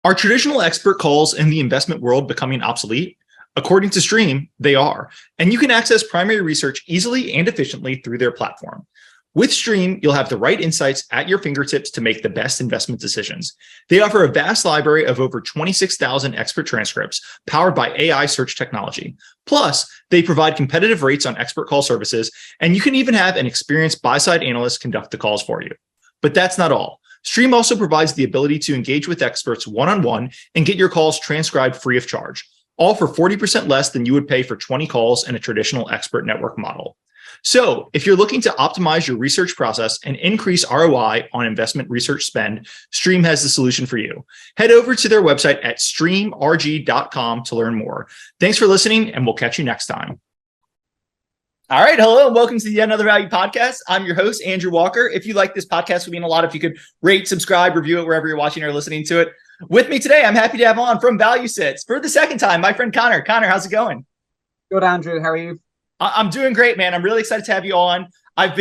Are traditional expert calls in the investment world becoming obsolete? According to Stream, they are, and you can access primary research easily and efficiently through their platform. With Stream, you'll have the right insights at your fingertips to make the best investment decisions. They offer a vast library of over 26,000 expert transcripts powered by AI search technology. Plus, they provide competitive rates on expert call services, and you can even have an experienced buy-side analyst conduct the calls for you. But that's not all. Stream also provides the ability to engage with experts one-on-one and get your calls transcribed free of charge, all for 40% less than you would pay for 20 calls in a traditional expert network model. So if you're looking to optimize your research process and increase ROI on investment research spend, Stream has the solution for you. Head over to their website at streamrg.com to learn more. Thanks for listening, and we'll catch you next time. All right. Hello, and welcome to the Yet Another Value podcast. I'm your host, Andrew Walker. If you like this podcast, it would mean a lot if you could rate, subscribe, review it wherever you're watching or listening to it. With me today, I'm happy to have on from ValueSits for the second time, my friend Connor. Connor, how's it going? Good, Andrew. How are you? I'm doing great, man. I'm really excited to have you on. As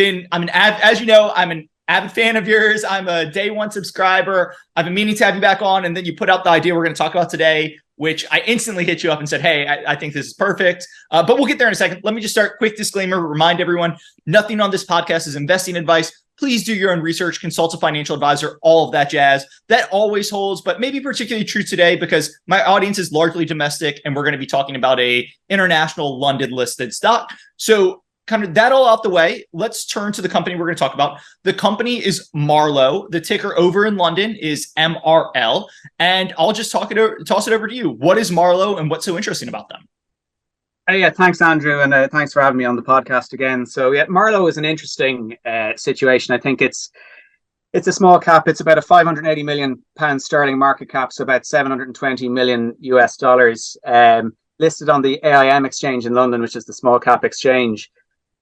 you know, I'm an avid fan of yours. I'm a day one subscriber. I've been meaning to have you back on, and then you put out the idea we're going to talk about today, which I instantly hit you up and said, hey, I think this is perfect. But we'll get there in a second. Let me just start. Quick disclaimer, remind everyone, nothing on this podcast is investing advice. Please do your own research, consult a financial advisor, all of that jazz. That always holds, but maybe particularly true today because my audience is largely domestic and we're going to be talking about a international London listed stock. So kind of that all out the way, let's turn to the company we're going to talk about. The company is Marlowe. The ticker over in London is MRL. And I'll just toss it over to you. What is Marlowe and what's so interesting about them? Yeah, thanks, Andrew, and thanks for having me on the podcast again. So, yeah, Marlowe is an interesting situation. I think it's a small cap. It's about a 580 million pound sterling market cap, so about 720 million US dollars, listed on the AIM exchange in London, which is the small cap exchange.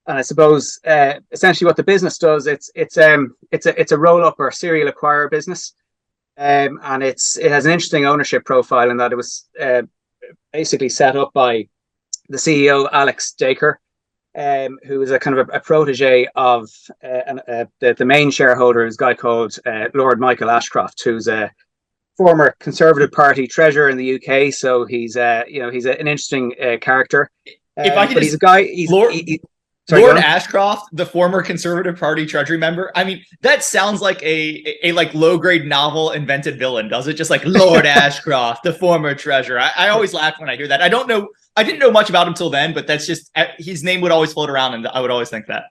And I suppose essentially what the business does, it's a roll up or serial acquirer business, and it has an interesting ownership profile in that it was basically set up by the CEO, Alex Dacre, who is a kind of a protege of the main shareholder, is a guy called Lord Michael Ashcroft, who's a former Conservative Party treasurer in the UK. So he's an interesting character. If I could, he's a guy. Lord Ashcroft, the former Conservative Party Treasury member. I mean, that sounds like a like low-grade novel invented villain, does it? Just like Lord Ashcroft, the former treasurer. I always laugh when I hear that. I didn't know much about him till then, but that's just his name would always float around, and I would always think that.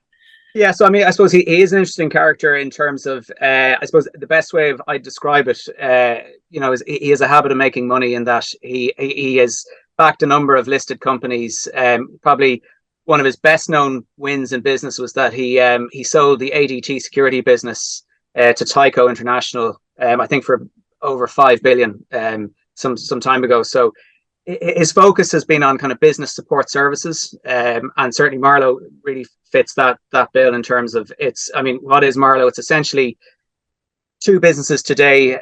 Yeah, so I mean, I suppose he is an interesting character in terms of, I suppose the best way I'd describe it, is he has a habit of making money in that he has backed a number of listed companies. Probably one of his best known wins in business was that he sold the ADT security business to Tyco International, I think for over 5 billion some time ago. So his focus has been on kind of business support services, and certainly Marlowe really fits that bill in terms of what is Marlowe? It's essentially two businesses today,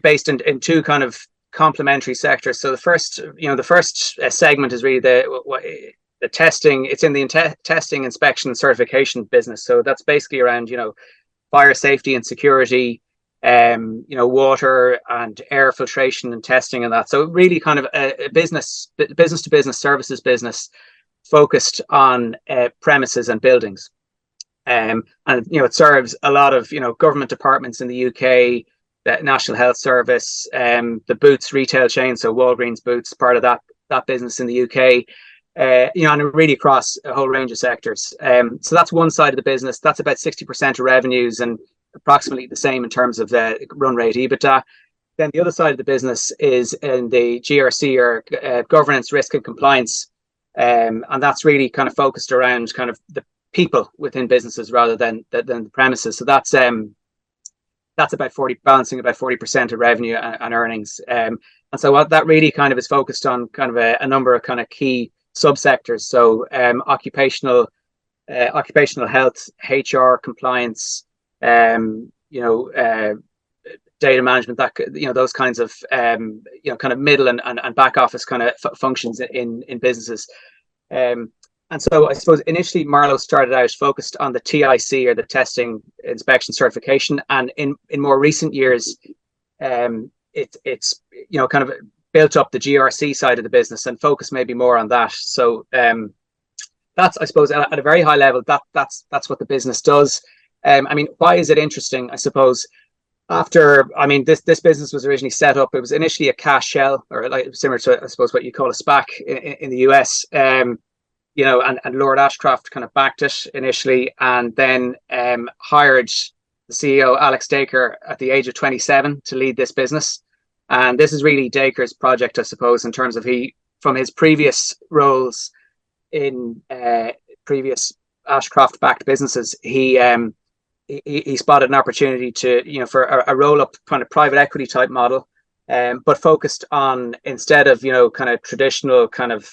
based in two kind of complementary sectors. So the first segment is really the testing. It's in the testing, inspection, and certification business. So that's basically around fire safety and security, water and air filtration and testing and that. So really kind of a business to business services business focused on premises and buildings. And it serves a lot of government departments in the UK, the National Health Service, the Boots retail chain, so Walgreens Boots, part of that business in the UK. And really across a whole range of sectors. So that's one side of the business. That's about 60% of revenues and approximately the same in terms of run rate EBITDA. Then the other side of the business is in the GRC, or governance, risk and compliance. And that's really kind of focused around kind of the people within businesses rather than the premises. So that's about balancing about 40% of revenue and earnings. And so what that really kind of is focused on kind of a number of kind of key subsectors. So occupational health, HR, compliance, data management, those kinds of kind of middle and back office kind of functions in businesses. And so I suppose initially Marlowe started out focused on the TIC, or the testing, inspection, certification, and in more recent years it's kind of built up the GRC side of the business and focus maybe more on that. So that's, I suppose, at a very high level, that's what the business does. I mean, why is it interesting? I suppose this business was originally set up. It was initially a cash shell, or like similar to, I suppose, what you call a SPAC in the US. And Lord Ashcroft kind of backed it initially, and then hired the CEO Alex Dacre at the age of 27 to lead this business. And this is really Dacre's project, I suppose, in terms of from his previous roles in previous Ashcroft-backed businesses, he spotted an opportunity to, for a roll-up kind of private equity type model, but focused on, instead of, kind of traditional kind of,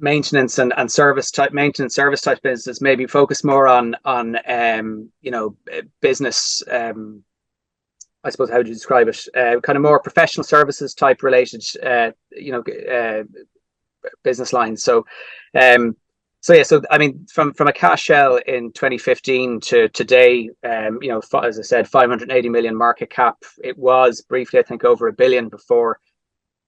maintenance and service type businesses, maybe focus more on business, I suppose, how would you describe it, kind of more professional services type related business lines. So I mean, from a cash shell in 2015 to today, as I said, 580 million market cap. It was briefly, I think, over $1 billion before.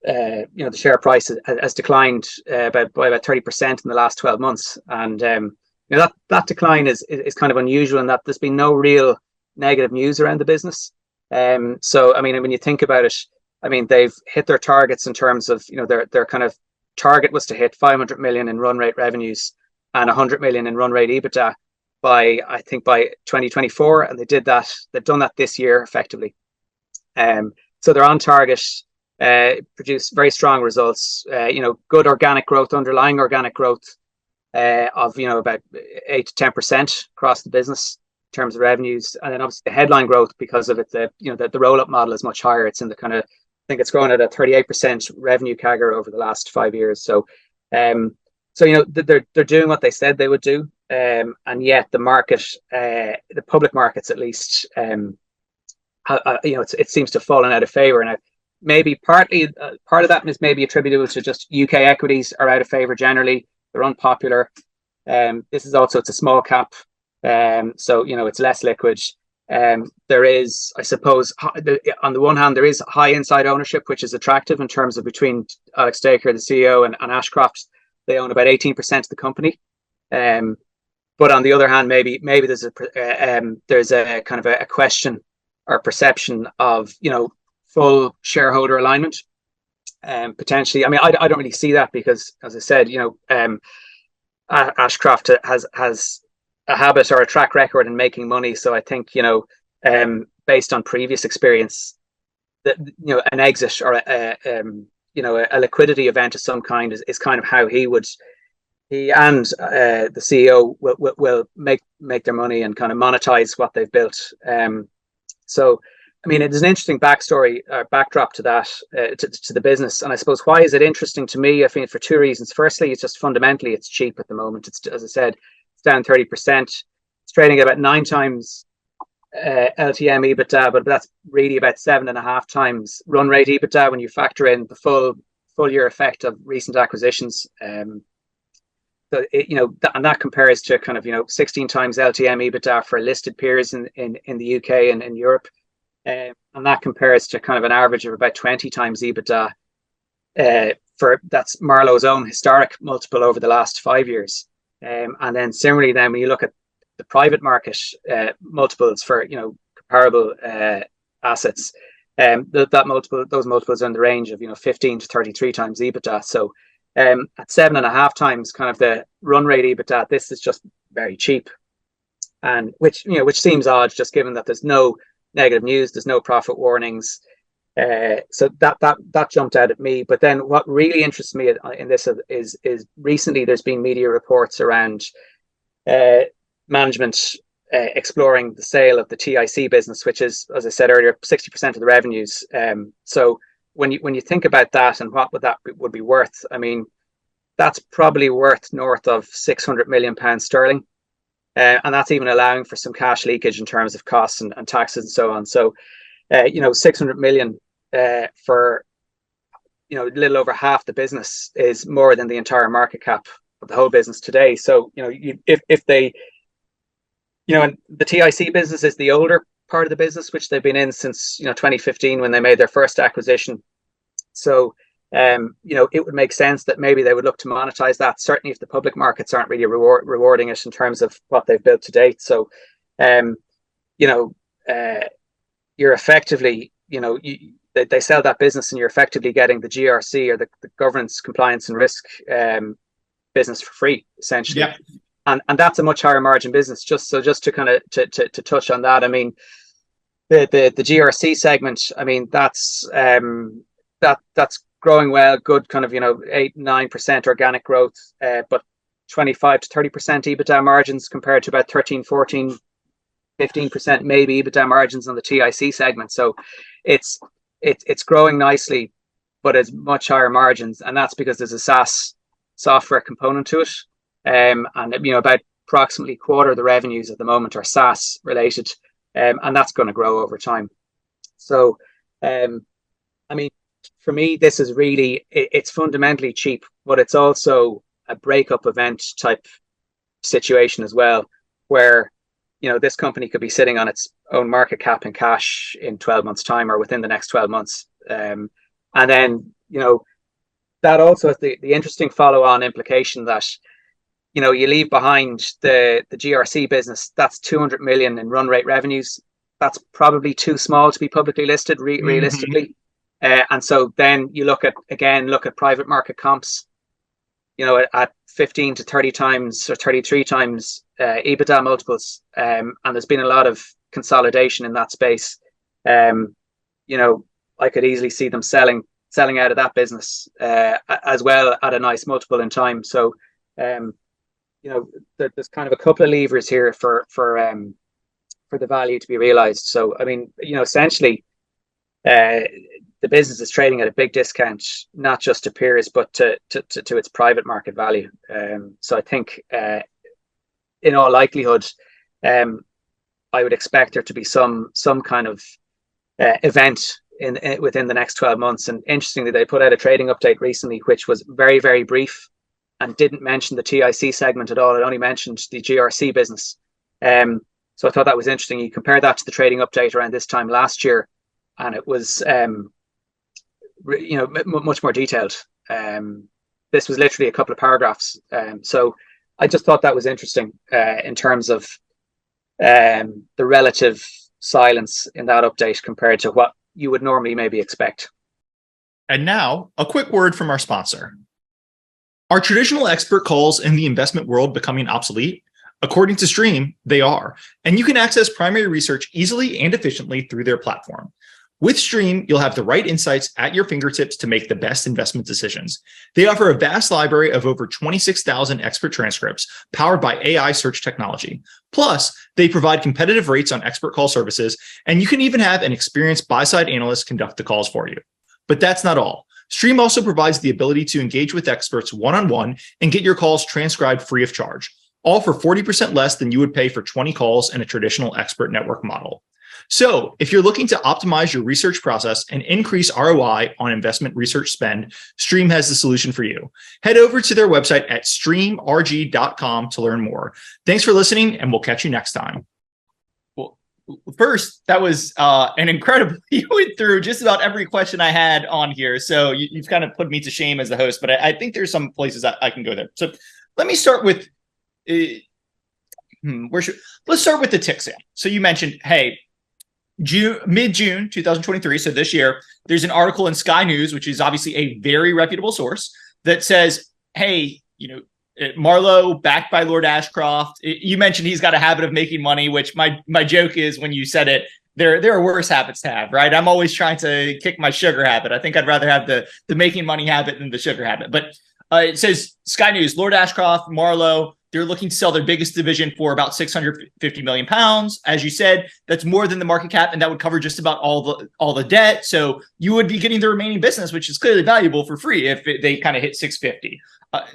The share price has declined by about 30% in the last 12 months, and that decline is kind of unusual in that there's been no real negative news around the business. So I mean, when you think about it, I mean, they've hit their targets in terms of, their kind of target was to hit 500 million in run rate revenues and 100 million in run rate EBITDA by 2024, and they did that. They've done that this year effectively. So they're on target. Produce very strong results, good organic growth, underlying organic growth of, about 8 to 10% across the business in terms of revenues. And then obviously the headline growth, because of it, the roll-up model is much higher. It's in the kind of, I think it's grown at a 38% revenue CAGR over the last 5 years. So, they're doing what they said they would do. And yet the market, the public markets at least, it seems to have fallen out of favor. And maybe part of that is maybe attributable to just UK equities are out of favor generally. They're unpopular. This is also, it's a small cap, so it's less liquid. There is, I suppose, on the one hand, there is high inside ownership, which is attractive in terms of between Alex Dacre, the CEO, and Ashcroft. They own about 18% of the company. But on the other hand, maybe there's a kind of a question or perception of full shareholder alignment, potentially. I mean, I don't really see that because, as I said, Ashcroft has a habit or a track record in making money. So I think, based on previous experience, that an exit or a liquidity event of some kind is kind of how he and the CEO will make their money and kind of monetize what they've built. So I mean, it is an interesting backdrop to that, to the business. And I suppose, why is it interesting to me? I think for two reasons. Firstly, it's just fundamentally, it's cheap at the moment. It's, as I said, it's down 30%. It's trading at about 9 times LTM EBITDA, but that's really about 7.5 times run rate EBITDA when you factor in the full year effect of recent acquisitions. So and that compares to kind of 16 times LTM EBITDA for listed peers in the UK and in Europe. And that compares to kind of an average of about 20 times EBITDA that's Marlowe's own historic multiple over the last 5 years. And then similarly, then when you look at the private market multiples for comparable assets, those multiples are in the range of 15 to 33 times EBITDA. So at 7.5 times kind of the run rate EBITDA, this is just very cheap, and which seems odd, just given that there's no negative news, there's no profit warnings. So that jumped out at me. But then what really interests me in this is recently there's been media reports around management exploring the sale of the TIC business, which is, as I said earlier, 60% of the revenues. So when you think about that and what would be worth, I mean, that's probably worth north of 600 million pounds sterling. And that's even allowing for some cash leakage in terms of costs and taxes and so on. So, 600 million for, a little over half the business is more than the entire market cap of the whole business today. So, if they, And the TIC business is the older part of the business, which they've been in since 2015 when they made their first acquisition. So it would make sense that maybe they would look to monetize that, certainly if the public markets aren't really rewarding it in terms of what they've built to date. So you're effectively, they sell that business and you're effectively getting the GRC, or the governance, compliance and risk business for free, essentially. Yeah. And that's a much higher margin business. Just to kind of to touch on that, I mean, the GRC segment, I mean, that's growing well, good kind of 8-9% organic growth, but 25 to 30% EBITDA margins compared to about 13, 14, 15% maybe EBITDA margins on the TIC segment. So it's growing nicely, but it's much higher margins, and that's because there's a SaaS software component to it. And about approximately a quarter of the revenues at the moment are SaaS related, and that's going to grow over time. So I mean, for me, this is really, it's fundamentally cheap, but it's also a breakup event type situation as well, where this company could be sitting on its own market cap and cash in 12 months time, or within the next 12 months. And then that also has the interesting follow-on implication that you leave behind the GRC business. That's 200 million in run rate revenues. That's probably too small to be publicly listed realistically. And so then you look at private market comps, at 15 to 30 times or 33 times EBITDA multiples. And there's been a lot of consolidation in that space. I could easily see them selling out of that business as well at a nice multiple in time. So there's kind of a couple of levers here for the value to be realized. So I mean, essentially, the business is trading at a big discount, not just to peers, but to its private market value. So I think, in all likelihood, I would expect there to be some kind of event within the next 12 months. And interestingly, they put out a trading update recently, which was very, very brief and didn't mention the TIC segment at all. It only mentioned the GRC business. So I thought that was interesting. You compare that to the trading update around this time last year, and it was much more detailed. This was literally a couple of paragraphs. So I just thought that was interesting in terms of the relative silence in that update compared to what you would normally maybe expect. And now, a quick word from our sponsor. Are traditional expert calls in the investment world becoming obsolete? According to Stream, they are, and you can access primary research easily and efficiently through their platform. With Stream, you'll have the right insights at your fingertips to make the best investment decisions. They offer a vast library of over 26,000 expert transcripts powered by AI search technology. Plus, they provide competitive rates on expert call services, and you can even have an experienced buy-side analyst conduct the calls for you. But that's not all. Stream also provides the ability to engage with experts one-on-one and get your calls transcribed free of charge, all for 40% less than you would pay for 20 calls in a traditional expert network model. So if you're looking to optimize your research process and increase ROI on investment research spend, Stream has the solution for you. Head over to their website at streamrg.com to learn more. Thanks for listening, and we'll catch you next time. Well, first, that was an incredible, you went through just about every question I had on here. So you've kind of put me to shame as the host, but I think there's some places I can go there. So let me start with, let's start with the TIC sale. So you mentioned, hey, mid-June 2023, so this year, there's an article in Sky News, which is obviously a very reputable source, that says, hey, Marlowe backed by Lord Ashcroft. You mentioned he's got a habit of making money, which my joke is when you said it, there are worse habits to have, right? I'm always trying to kick my sugar habit. I think I'd rather have the making money habit than the sugar habit. But it says Sky News, Lord Ashcroft, Marlowe, they're looking to sell their biggest division for about 650 million pounds. As you said, that's more than the market cap, and that would cover just about all the debt. So you would be getting the remaining business, which is clearly valuable, for free if they kind of hit 650.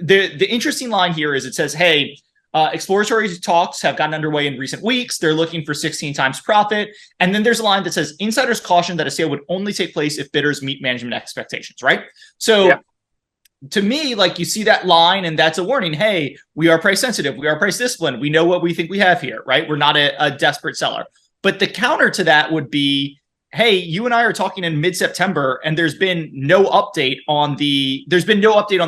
The interesting line here is it says, hey, exploratory talks have gotten underway in recent weeks. They're looking for 16 times profit. And then there's a line that says, insiders caution that a sale would only take place if bidders meet management expectations, right? So to me, like, you see that line and that's a warning. Hey, we are price sensitive. We are price disciplined. We know what we think we have here, right? We're not a desperate seller. But the counter to that would be, hey, you and I are talking in mid-September and there's been no update on the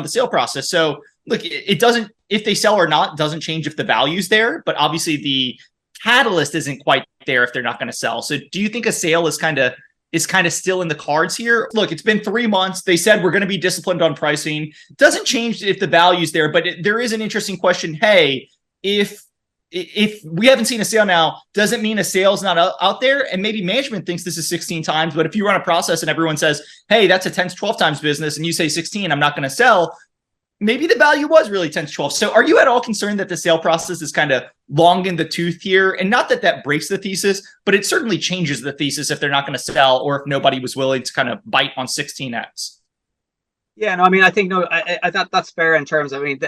sale process. So look, it doesn't, if they sell or not, doesn't change if the value's there, but obviously the catalyst isn't quite there if they're not going to sell. So do you think a sale is kind of still in the cards here? Look, it's been 3 months. They said we're going to be disciplined on pricing. Doesn't change if the value's there, but there is an interesting question. Hey, if we haven't seen a sale now, doesn't mean a sale's not out there. And maybe management thinks this is 16 times, but if you run a process and everyone says, hey, that's a 10 to 12 times business, and you say 16, I'm not going to sell, maybe the value was really 10 to 12. So are you at all concerned that the sale process is kind of long in the tooth here? And not that that breaks the thesis, but it certainly changes the thesis if they're not going to sell, or if nobody was willing to kind of bite on 16x. Yeah, no, I mean, I think, no, I that's fair in terms of, I mean,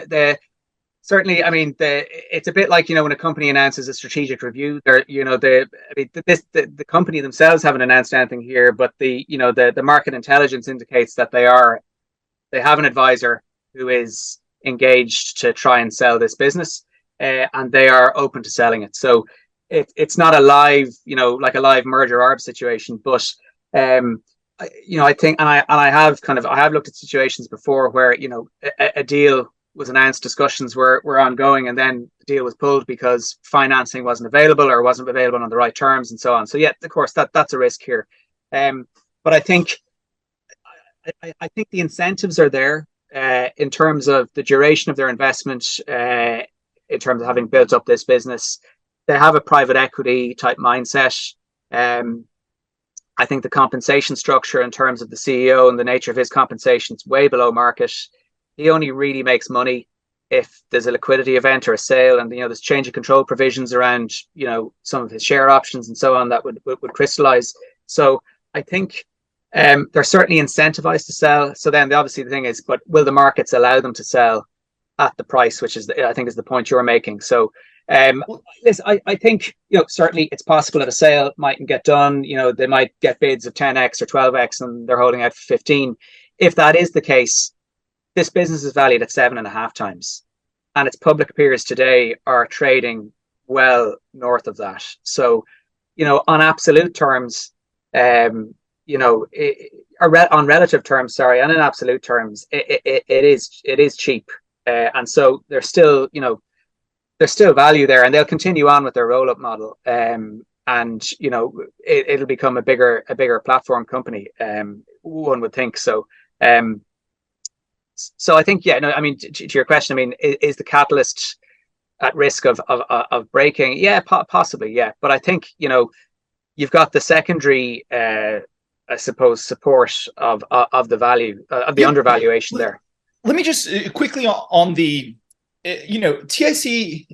certainly, I mean, it's a bit like, when a company announces a strategic review, the company themselves haven't announced anything here, but the market intelligence indicates that they have an advisor who is engaged to try and sell this business, and they are open to selling it. So it's not a live, like a live merger arb situation, but I think, and I have looked at situations before where a deal was announced, discussions were ongoing, and then the deal was pulled because financing wasn't available or wasn't available on the right terms and so on. So yeah, of course that's a risk here. But I think the incentives are there in terms of the duration of their investment, in terms of having built up this business. They have a private equity type mindset. I think the compensation structure in terms of the CEO and the nature of his compensation is way below market. He only really makes money if there's a liquidity event or a sale, and there's change of control provisions around some of his share options and so on that would crystallize. So I think they're certainly incentivized to sell. So then obviously the thing is, but will the markets allow them to sell at the price, which is I think is the point you're making. So listen, I think certainly it's possible that a sale mightn't get done. They might get bids of 10x or 12x and they're holding out for 15. If that is the case, this business is valued at 7.5 times, and its public peers today are trading well north of that. So, on absolute terms, on relative terms, and in absolute terms, it is cheap, and so there's still value there, and they'll continue on with their roll-up model, and it'll become a bigger platform company. One would think so. So I think, I mean, to your question, I mean, is the catalyst at risk of breaking? Yeah, possibly, yeah. But I think, you've got the secondary, I suppose, support of the value, of the undervaluation there. Let me just quickly on the, TIC,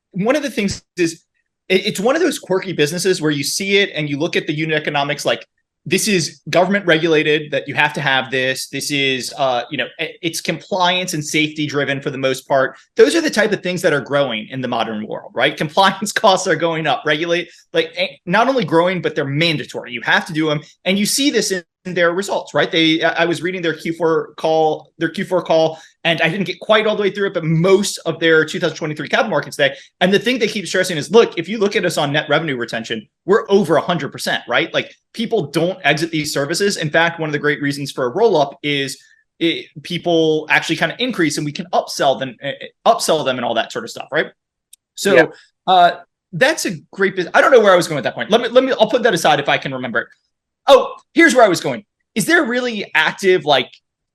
one of the things is, it's one of those quirky businesses where you see it and you look at the unit economics, like, this is government regulated, that you have to have this. This is, it's compliance and safety driven for the most part. Those are the type of things that are growing in the modern world, right? Compliance costs are going up, like not only growing, but they're mandatory. You have to do them. And you see this in their results, right? I was reading their Q4 call, and I didn't get quite all the way through it, but most of their 2023 capital markets day. And the thing they keep stressing is, look, if you look at us on net revenue retention, we're over 100%, right? Like, people don't exit these services. In fact, one of the great reasons for a roll-up is people actually kind of increase, and we can upsell them and all that sort of stuff, right? So that's a great business. I don't know where I was going at that point. I'll put that aside if I can remember it. Oh, here's where I was going. Is there really active, like,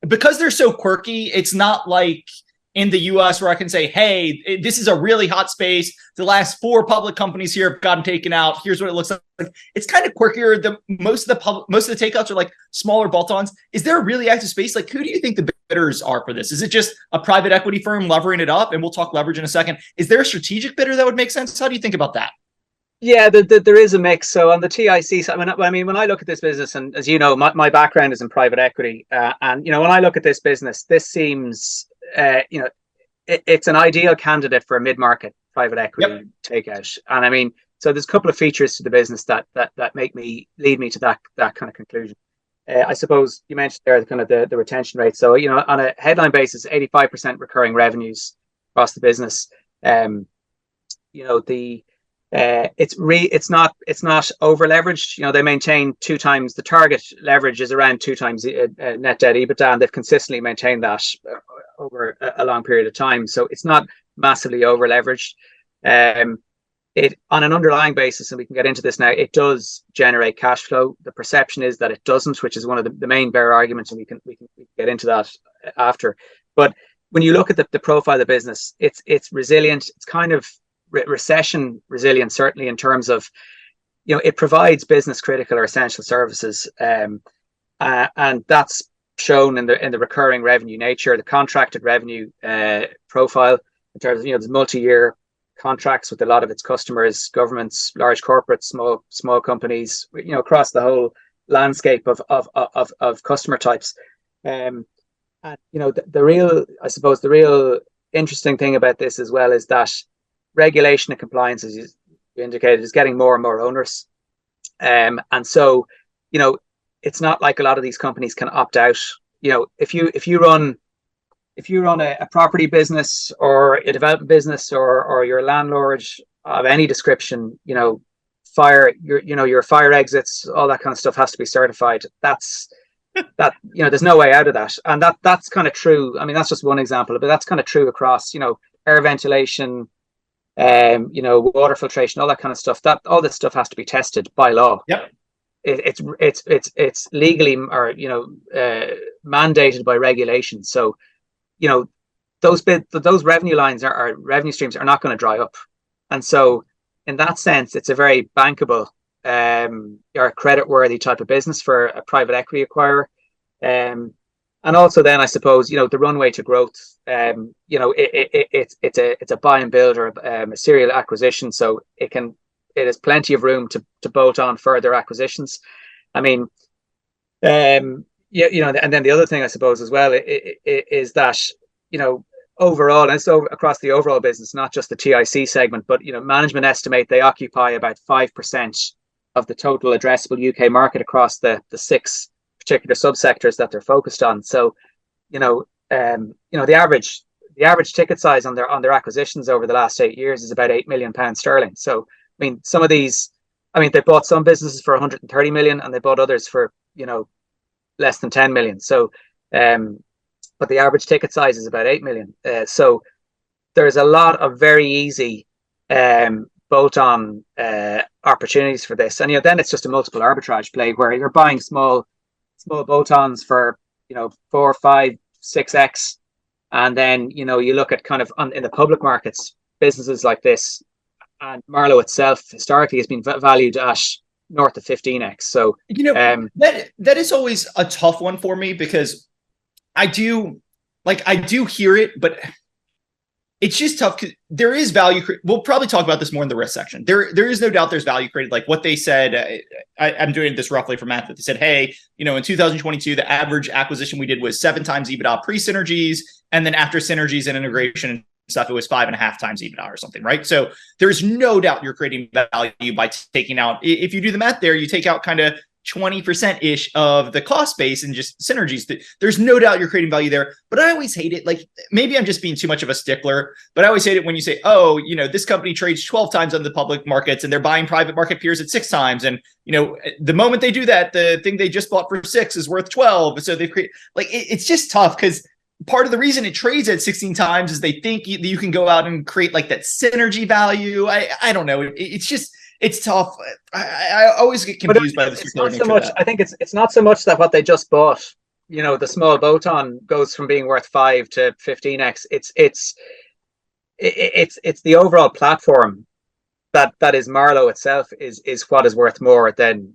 because they're so quirky, it's not like in the US where I can say, hey, this is a really hot space. The last 4 public companies here have gotten taken out. Here's what it looks like. It's kind of quirkier. Most of the takeouts are like smaller bolt-ons. Is there a really active space? Like, who do you think the bidders are for this? Is it just a private equity firm levering it up? And we'll talk leverage in a second. Is there a strategic bidder that would make sense? How do you think about that? Yeah, there is a mix. So on the TIC side, I mean, when I look at this business, and as you know, my background is in private equity, and when I look at this business, this seems, it's an ideal candidate for a mid-market private equity takeout. And I mean, so there's a couple of features to the business that lead me to that kind of conclusion. I suppose you mentioned there kind of the retention rate. So, on a headline basis, 85% recurring revenues across the business. The it's not over leveraged. They maintain 2 times the target leverage is around 2 times net debt EBITDA, and they've consistently maintained that over a long period of time. So it's not massively over leveraged. It on an underlying basis, and we can get into this now, it does generate cash flow. The perception is that it doesn't, which is one of the main bear arguments, and we can get into that after. But when you look at the profile of the business, it's resilient. It's kind of recession resilient, certainly in terms of, it provides business critical or essential services, and that's shown in the recurring revenue nature, the contracted revenue profile in terms of, there's multi-year contracts with a lot of its customers, governments, large corporates, small companies, across the whole landscape of customer types. And the real interesting thing about this as well is that regulation and compliance, as you indicated, is getting more and more onerous. And so, it's not like a lot of these companies can opt out. If you run a property business or a development business, or you're a landlord of any description, your fire exits, all that kind of stuff has to be certified. There's no way out of that. And that's kind of true. I mean, that's just one example, but that's kind of true across, air ventilation, water filtration, all that kind of stuff. That all this stuff has to be tested by law. Yep. It's legally or mandated by regulation. So those revenue lines are revenue streams are not going to dry up, and so in that sense, it's a very bankable or credit-worthy type of business for a private equity acquirer. And also then I suppose, the runway to growth, it's a buy and build or a serial acquisition. So it has plenty of room to bolt on further acquisitions. I mean, and then the other thing I suppose as well is that, overall, and so across the overall business, not just the TIC segment, but, management estimate they occupy about 5% of the total addressable UK market across the 6 particular subsectors that they're focused on. So, the average ticket size on their acquisitions over the last 8 years is about £8 million sterling. So, I mean, some of these, they bought some businesses for 130 million, and they bought others for, less than 10 million. So, but the average ticket size is about 8 million. So there's a lot of very easy bolt-on opportunities for this. And, then it's just a multiple arbitrage play where you're buying small bolt-ons for, 4, 5, 6x. And then, you look at kind of in the public markets, businesses like this, and Marlowe itself historically has been valued at north of 15x. So, that is always a tough one for me, because I do hear it, but it's just tough because there is value. We'll probably talk about this more in the risk section. There is no doubt there's value created. Like what they said, I'm doing this roughly from math, but they said, hey, in 2022, the average acquisition we did was 7 times EBITDA pre-synergies. And then after synergies and integration and stuff, it was 5.5 times EBITDA or something, right? So there's no doubt you're creating value by taking out, if you do the math there, you take out kind of 20%-ish of the cost base and just synergies. There's no doubt you're creating value there. But I always hate it. Like, maybe I'm just being too much of a stickler, but I always hate it when you say, oh, this company trades 12 times on the public markets and they're buying private market peers at 6 times. And, the moment they do that, the thing they just bought for 6 is worth 12. So they've created, it's just tough, because part of the reason it trades at 16 times is they think you can go out and create like that synergy value. I don't know. It's tough. I always get confused by this. It's not so much. I think it's not so much that what they just bought, the small bolt-on goes from being worth 5 to 15x. It's the overall platform that is Marlowe itself is what is worth more than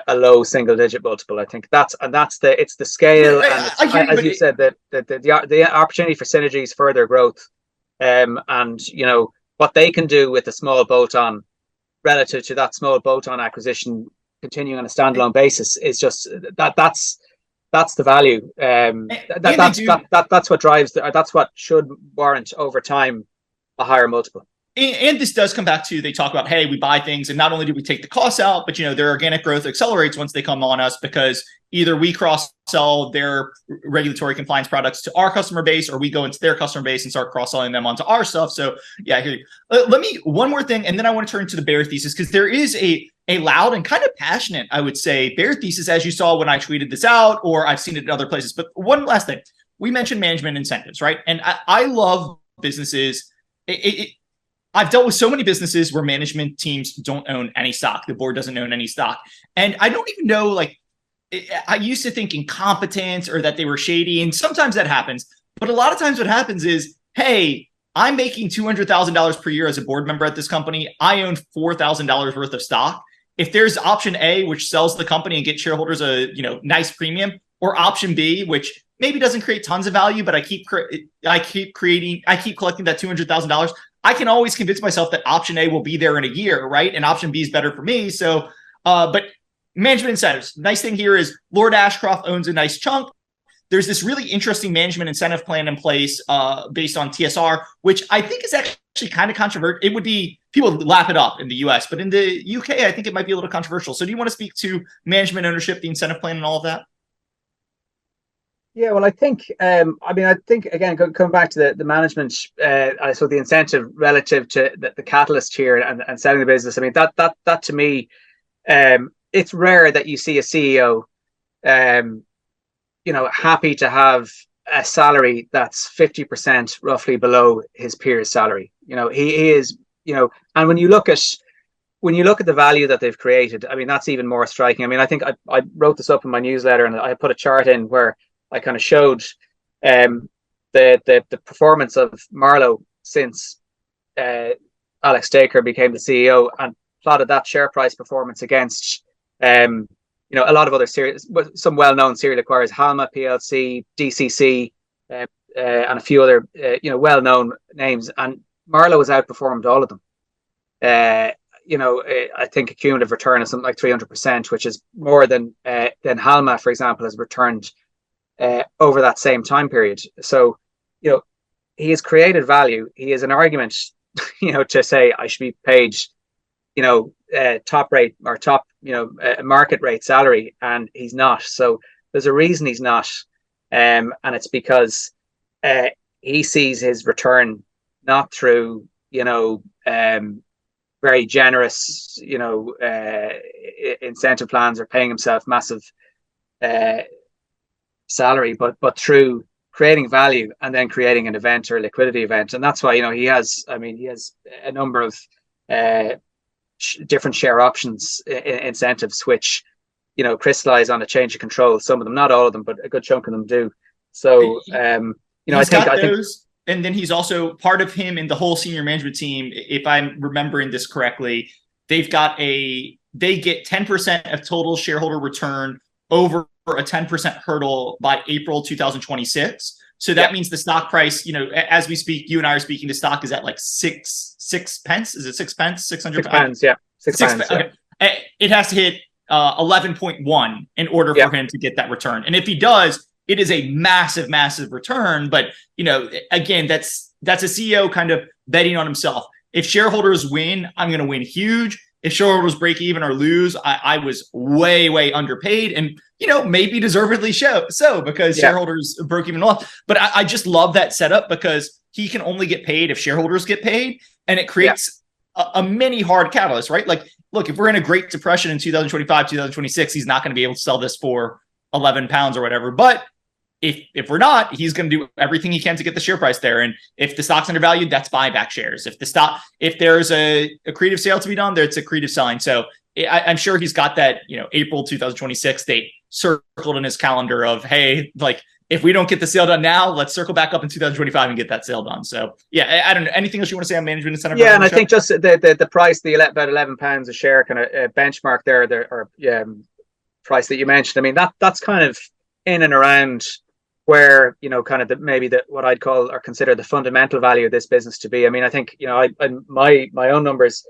a low single-digit multiple. I think it's the scale, and as you said, that the opportunity for synergies, further growth, and what they can do with a small bolt-on relative to that small bolt-on acquisition continuing on a standalone basis is just that's the value. That's what drives that's what should warrant over time a higher multiple. and this does come back to, they talk about, hey, we buy things and not only do we take the costs out, but their organic growth accelerates once they come on us, because either we cross sell their regulatory compliance products to our customer base, or we go into their customer base and start cross selling them onto our stuff. So yeah, here, let me, one more thing, and then I want to turn to the bear thesis, because there is a loud and kind of passionate, I would say, bear thesis, as you saw when I tweeted this out, or I've seen it in other places. But one last thing, we mentioned management incentives, right? And I love businesses. I've dealt with so many businesses where management teams don't own any stock. The board doesn't own any stock. And I don't even know, like, I used to think incompetence or that they were shady. And sometimes that happens. But a lot of times what happens is, hey, I'm making $200,000 per year as a board member at this company. I own $4,000 worth of stock. If there's option A, which sells the company and get shareholders a nice premium, or option B, which maybe doesn't create tons of value, but I keep collecting that $200,000. I can always convince myself that option A will be there in a year, right? And option B is better for me. So, but management incentives. Nice thing here is Lord Ashcroft owns a nice chunk. There's this really interesting management incentive plan in place based on TSR, which I think is actually kind of controversial. It would be, people lap it up in the US, but in the UK, I think it might be a little controversial. So do you want to speak to management ownership, the incentive plan, and all of that? Yeah, well, I think, I think, again, coming back to the management, so the incentive relative to the catalyst here and selling the business, I mean, that to me, it's rare that you see a CEO, happy to have a salary that's 50% roughly below his peer's salary. He is, and when you look at the value that they've created, I mean, that's even more striking. I mean, I think I wrote this up in my newsletter, and I put a chart in where I kind of showed the performance of Marlowe since Alex Staker became the CEO, and plotted that share price performance against a lot of other some well-known serial acquirers, Halma PLC, DCC, and a few other well-known names, and Marlowe has outperformed all of them. I think a cumulative return of something like 300%, which is more than Halma, for example, has returned over that same time period. So, he has created value. He has an argument, to say I should be paid, top rate or top, market rate salary, and he's not. So there's a reason he's not, and it's because he sees his return not through, very generous, incentive plans or paying himself massive salary, but through creating value and then creating an event or a liquidity event. And that's why he has a number of different share options incentives, which crystallize on a change of control. Some of them, not all of them, but a good chunk of them do. So I think, and then he's also, part of him and the whole senior management team, if I'm remembering this correctly, they get 10% of total shareholder return over a 10% hurdle by April 2026. So that means the stock price, as we speak, you and I are speaking, the stock is at like six pence. Is it 6 pence? 600 pence. Yeah. 6 pence. Okay. It has to hit 11.1 in order for him to get that return. And if he does, it is a massive, massive return. But, again, that's a CEO kind of betting on himself. If shareholders win, I'm going to win huge. If shareholders break even or lose, I was way, way underpaid, and maybe deservedly so because shareholders broke even off. But I just love that setup, because he can only get paid if shareholders get paid, and it creates a mini hard catalyst, right? Like, look, if we're in a Great Depression in 2025, 2026, he's not going to be able to sell this for 11 pounds or whatever. But if we're not, he's going to do everything he can to get the share price there. And if the stock's undervalued, that's buyback shares. If there's a accretive sale to be done, it's accretive selling. So I'm sure he's got that, April 2026 date circled in his calendar of, hey, like, if we don't get the sale done now, let's circle back up in 2025 and get that sale done. So yeah, I don't know. Anything else you want to say on management incentive? Yeah, and I think just the price, about £11 a share kind of benchmark there, price that you mentioned. I mean, that's kind of in and around where kind of what I'd call or consider the fundamental value of this business to be. I mean, I think my own numbers,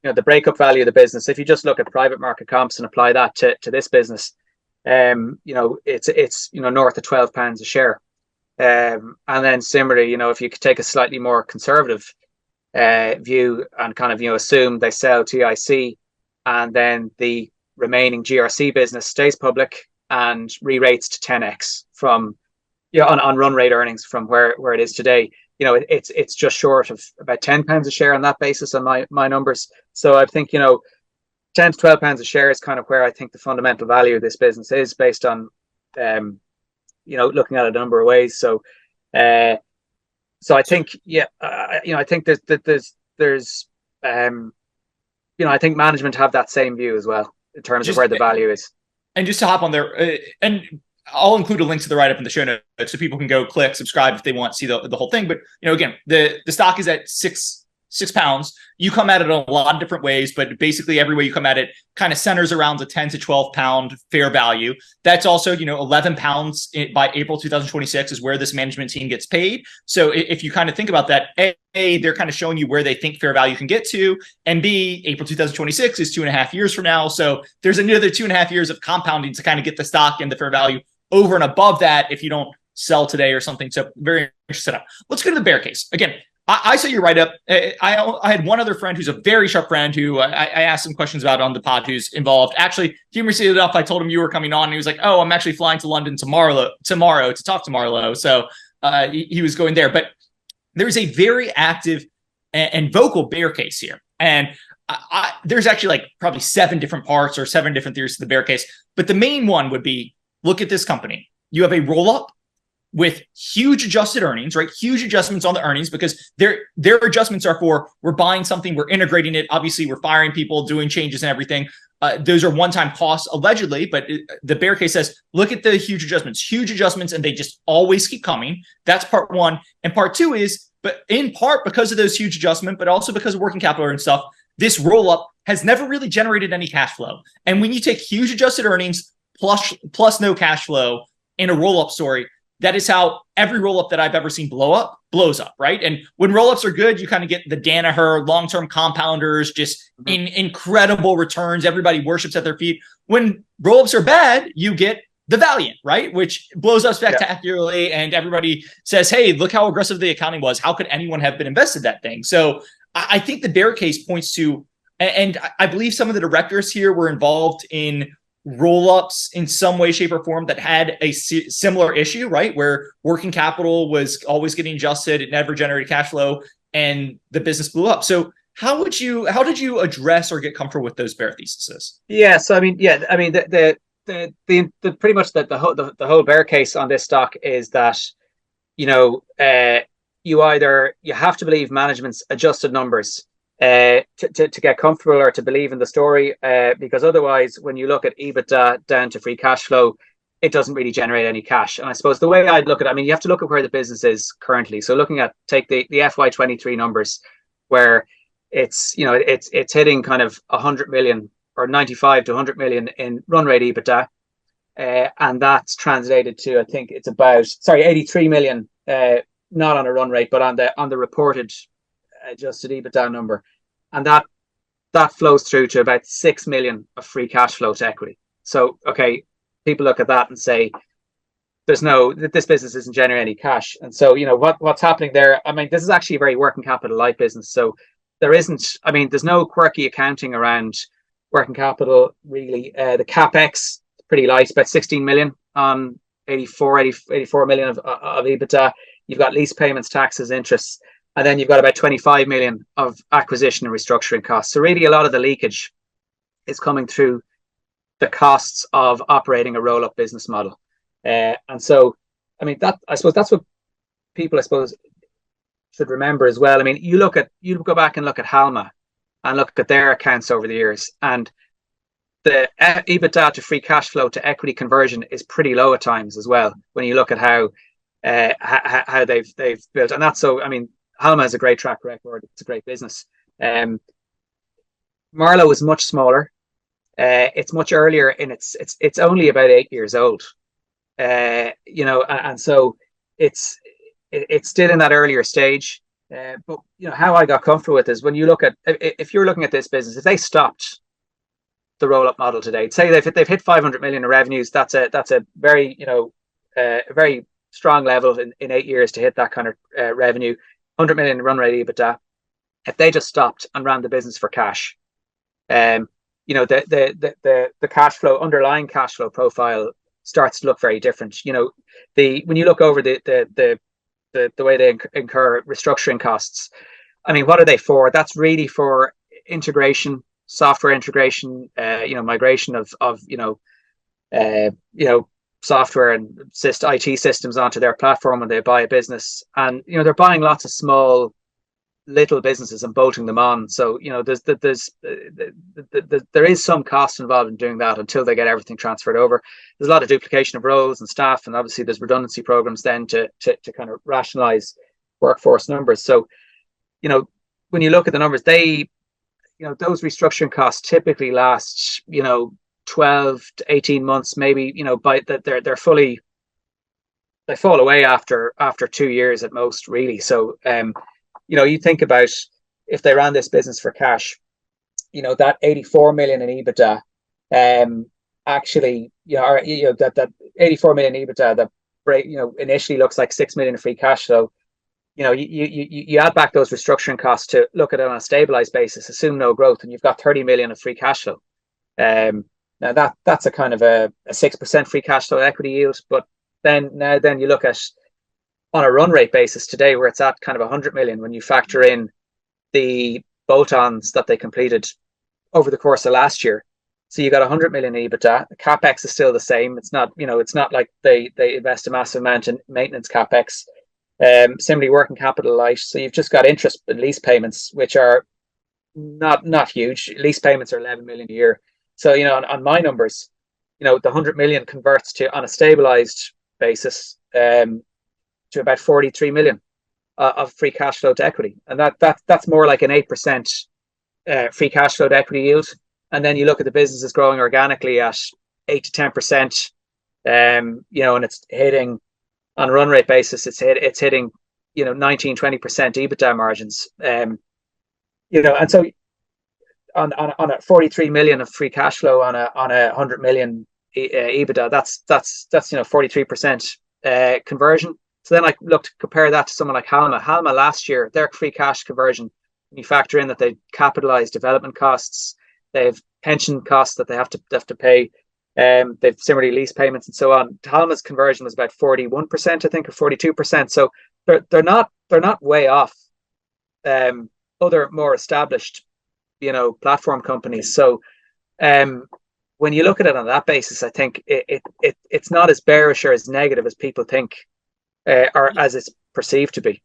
the breakup value of the business, if you just look at private market comps and apply that to this business, it's north of £12 a share, and then similarly, if you could take a slightly more conservative view and kind of assume they sell TIC, and then the remaining GRC business stays public and re-rates to 10x from on run rate earnings from where it is today. It's just short of about £10 a share on that basis on my numbers. So I think £10 to £12 a share is kind of where I think the fundamental value of this business is, based on looking at it a number of ways. So I think I think there's I think management have that same view as well in terms of where the value is. And just to hop on there, and I'll include a link to the write-up in the show notes so people can go click subscribe if they want to see the whole thing. But again, the stock is at £6. You come at it a lot of different ways, but basically every way you come at it kind of centers around the 10 to 12 pound fair value. That's also, £11 by April 2026 is where this management team gets paid. So if you kind of think about that, A, they're kind of showing you where they think fair value can get to, and B, April 2026 is 2.5 years from now. So there's another 2.5 years of compounding to kind of get the stock and the fair value over and above that if you don't sell today or something. So very interested. Let's go to the bear case. Again, I saw your write-up. I had one other friend who's a very sharp friend who I asked some questions about on the pod who's involved. Actually, humorously enough, I told him you were coming on, and he was like, oh, I'm actually flying to London tomorrow to talk to Marlowe. So he was going there. But there's a very active and vocal bear case here. And there's actually like probably 7 different parts or 7 different theories to the bear case. But the main one would be, look at this company. You have a roll-up with huge adjusted earnings, right? Huge adjustments on the earnings, because their adjustments are for, we're buying something, we're integrating it. Obviously, we're firing people, doing changes and everything. Those are one-time costs, allegedly, but the bear case says, look at the huge adjustments, and they just always keep coming. That's part one. And part two is, but in part because of those huge adjustments, but also because of working capital and stuff, this roll-up has never really generated any cash flow. And when you take huge adjusted earnings plus no cash flow in a roll-up story, that is how every roll-up that I've ever seen blows up, right? And when roll-ups are good, you kind of get the Danaher long-term compounders, just incredible returns. Everybody worships at their feet. When roll-ups are bad, you get the Valiant, right? Which blows up spectacularly. Yeah. And everybody says, hey, look how aggressive the accounting was. How could anyone have been invested in that thing? So I think the bear case points to, and I believe some of the directors here were involved in roll-ups in some way, shape, or form that had a similar issue, right? Where working capital was always getting adjusted, it never generated cash flow, and the business blew up. So how did you address or get comfortable with those bear theses? Yeah, so the pretty much the whole bear case on this stock is that you have to believe management's adjusted numbers to get comfortable or to believe in the story, because otherwise, when you look at EBITDA down to free cash flow, it doesn't really generate any cash. And I suppose the way I'd look at it, you have to look at where the business is currently. So take the FY23 numbers, where it's hitting kind of 100 million or 95 to 100 million in run rate EBITDA, and that's translated to, I think it's about 83 million, not on a run rate, but on the reported adjusted EBITDA number, and that flows through to about 6 million of free cash flow to equity. So people look at that and say this business isn't generating any cash. And so what's happening there, this is actually a very working capital light business, so there's no quirky accounting around working capital really. The capex is pretty light, about 16 million on 84 million of EBITDA. You've got lease payments, taxes, interests, and then you've got about 25 million of acquisition and restructuring costs. So really a lot of the leakage is coming through the costs of operating a roll-up business model. And so, I suppose that's what people, should remember as well. You go back and look at Halma and look at their accounts over the years, and the EBITDA to free cash flow to equity conversion is pretty low at times as well, when you look at how they've built. And that's so, Halma has a great track record. It's a great business. Marlowe is much smaller. It's much earlier in it's only about 8 years old. And so it's still in that earlier stage. But how I got comfortable with is when you look at, if you're looking at this business, if they stopped the roll-up model today, say they've hit 500 million in revenues, that's a very very strong level in 8 years to hit that kind of revenue. 100 million run rate EBITDA. if they just stopped and ran the business for cash, the cash flow, underlying cash flow profile starts to look very different. When you look over the way they incur restructuring costs, I mean, what are they for? That's really for integration, software integration, migration of software and IT systems onto their platform when they buy a business. And they're buying lots of small little businesses and bolting them on. So there is some cost involved in doing that until they get everything transferred over. There's a lot of duplication of roles and staff, and obviously there's redundancy programs then to kind of rationalize workforce numbers. So when you look at the numbers, those restructuring costs typically last 12 to 18 months, maybe. By that they fall away after 2 years at most, really. So you think about if they ran this business for cash, that 84 million in EBITDA, that 84 million EBITDA that initially looks like 6 million in free cash flow. You add back those restructuring costs to look at it on a stabilized basis, assume no growth, and you've got 30 million of free cash flow. Now that's a kind of a 6% free cash flow equity yield. But then you look at on a run rate basis today, where it's at kind of 100 million when you factor in the bolt-ons that they completed over the course of last year. So you got 100 million EBITDA. The capex is still the same. It's not like they invest a massive amount in maintenance capex. Similarly, working capital light. So you've just got interest and lease payments, which are not huge. Lease payments are 11 million a year. So on my numbers, the 100 million converts to, on a stabilized basis, to about 43 million of free cash flow to equity, and that's more like an 8% free cash flow to equity yield. And then you look at the businesses growing organically at 8 to 10%, and it's hitting on a run rate basis. It's hitting 19-20% EBITDA margins, and so on a 43 million of free cash flow on a 100 million EBITDA, that's 43% conversion. So then I look to compare that to someone like Halma. Halma last year, their free cash conversion, when you factor in that they capitalize development costs, they have pension costs that they have to pay, they've similarly lease payments and so on. Halma's conversion was about 41%, I think, or 42%. So they're not way off other more established platform companies. So when you look at it on that basis, I think it's not as bearish or as negative as people think, or as it's perceived to be.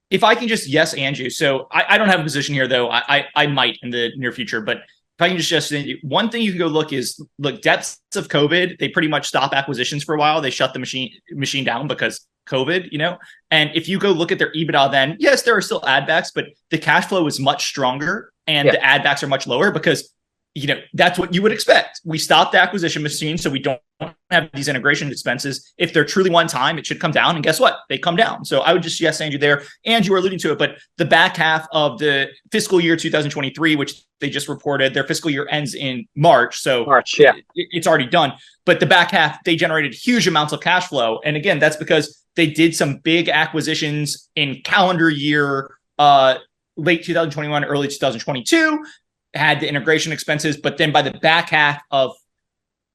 If I can just Andrew. So I don't have a position here, though. I might in the near future, but if I can just one thing you can go look depths of COVID. They pretty much stop acquisitions for a while. They shut the machine down because COVID, and if you go look at their EBITDA, then yes, there are still add backs, but the cash flow is much stronger and the add backs are much lower because that's what you would expect. We stopped the acquisition machine, so we don't have these integration expenses. If they're truly one time, it should come down. And guess what? They come down. So I would just Andrew there. And you were alluding to it, but the back half of the fiscal year 2023, which they just reported, their fiscal year ends in March. So it's already done. But the back half, they generated huge amounts of cash flow. And again, that's because they did some big acquisitions in calendar year late 2021, early 2022. Had the integration expenses, but then by the back half of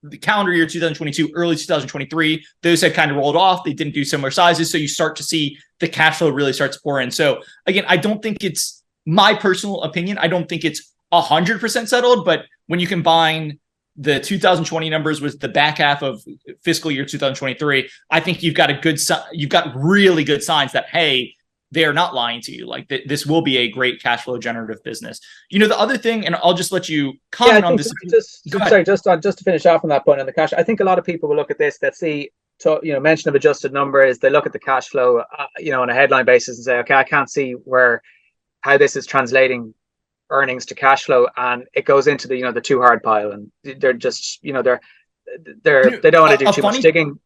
the calendar year 2022, early 2023, those had kind of rolled off. They didn't do similar sizes. So you start to see the cash flow really starts to pour in. So again, I don't think it's my personal opinion. I don't think it's 100% settled, but when you combine the 2020 numbers with the back half of fiscal year 2023, I think you've got really good signs that, hey, they are not lying to you. Like this will be a great cash flow generative business. The other thing, and I'll just let you comment on this. Just to finish off on that point on the cash, I think a lot of people will look at this that see, mention of adjusted numbers. They look at the cash flow, on a headline basis and say, okay, I can't see how this is translating earnings to cash flow, and it goes into the too hard pile, and they're just they don't want to do too much digging.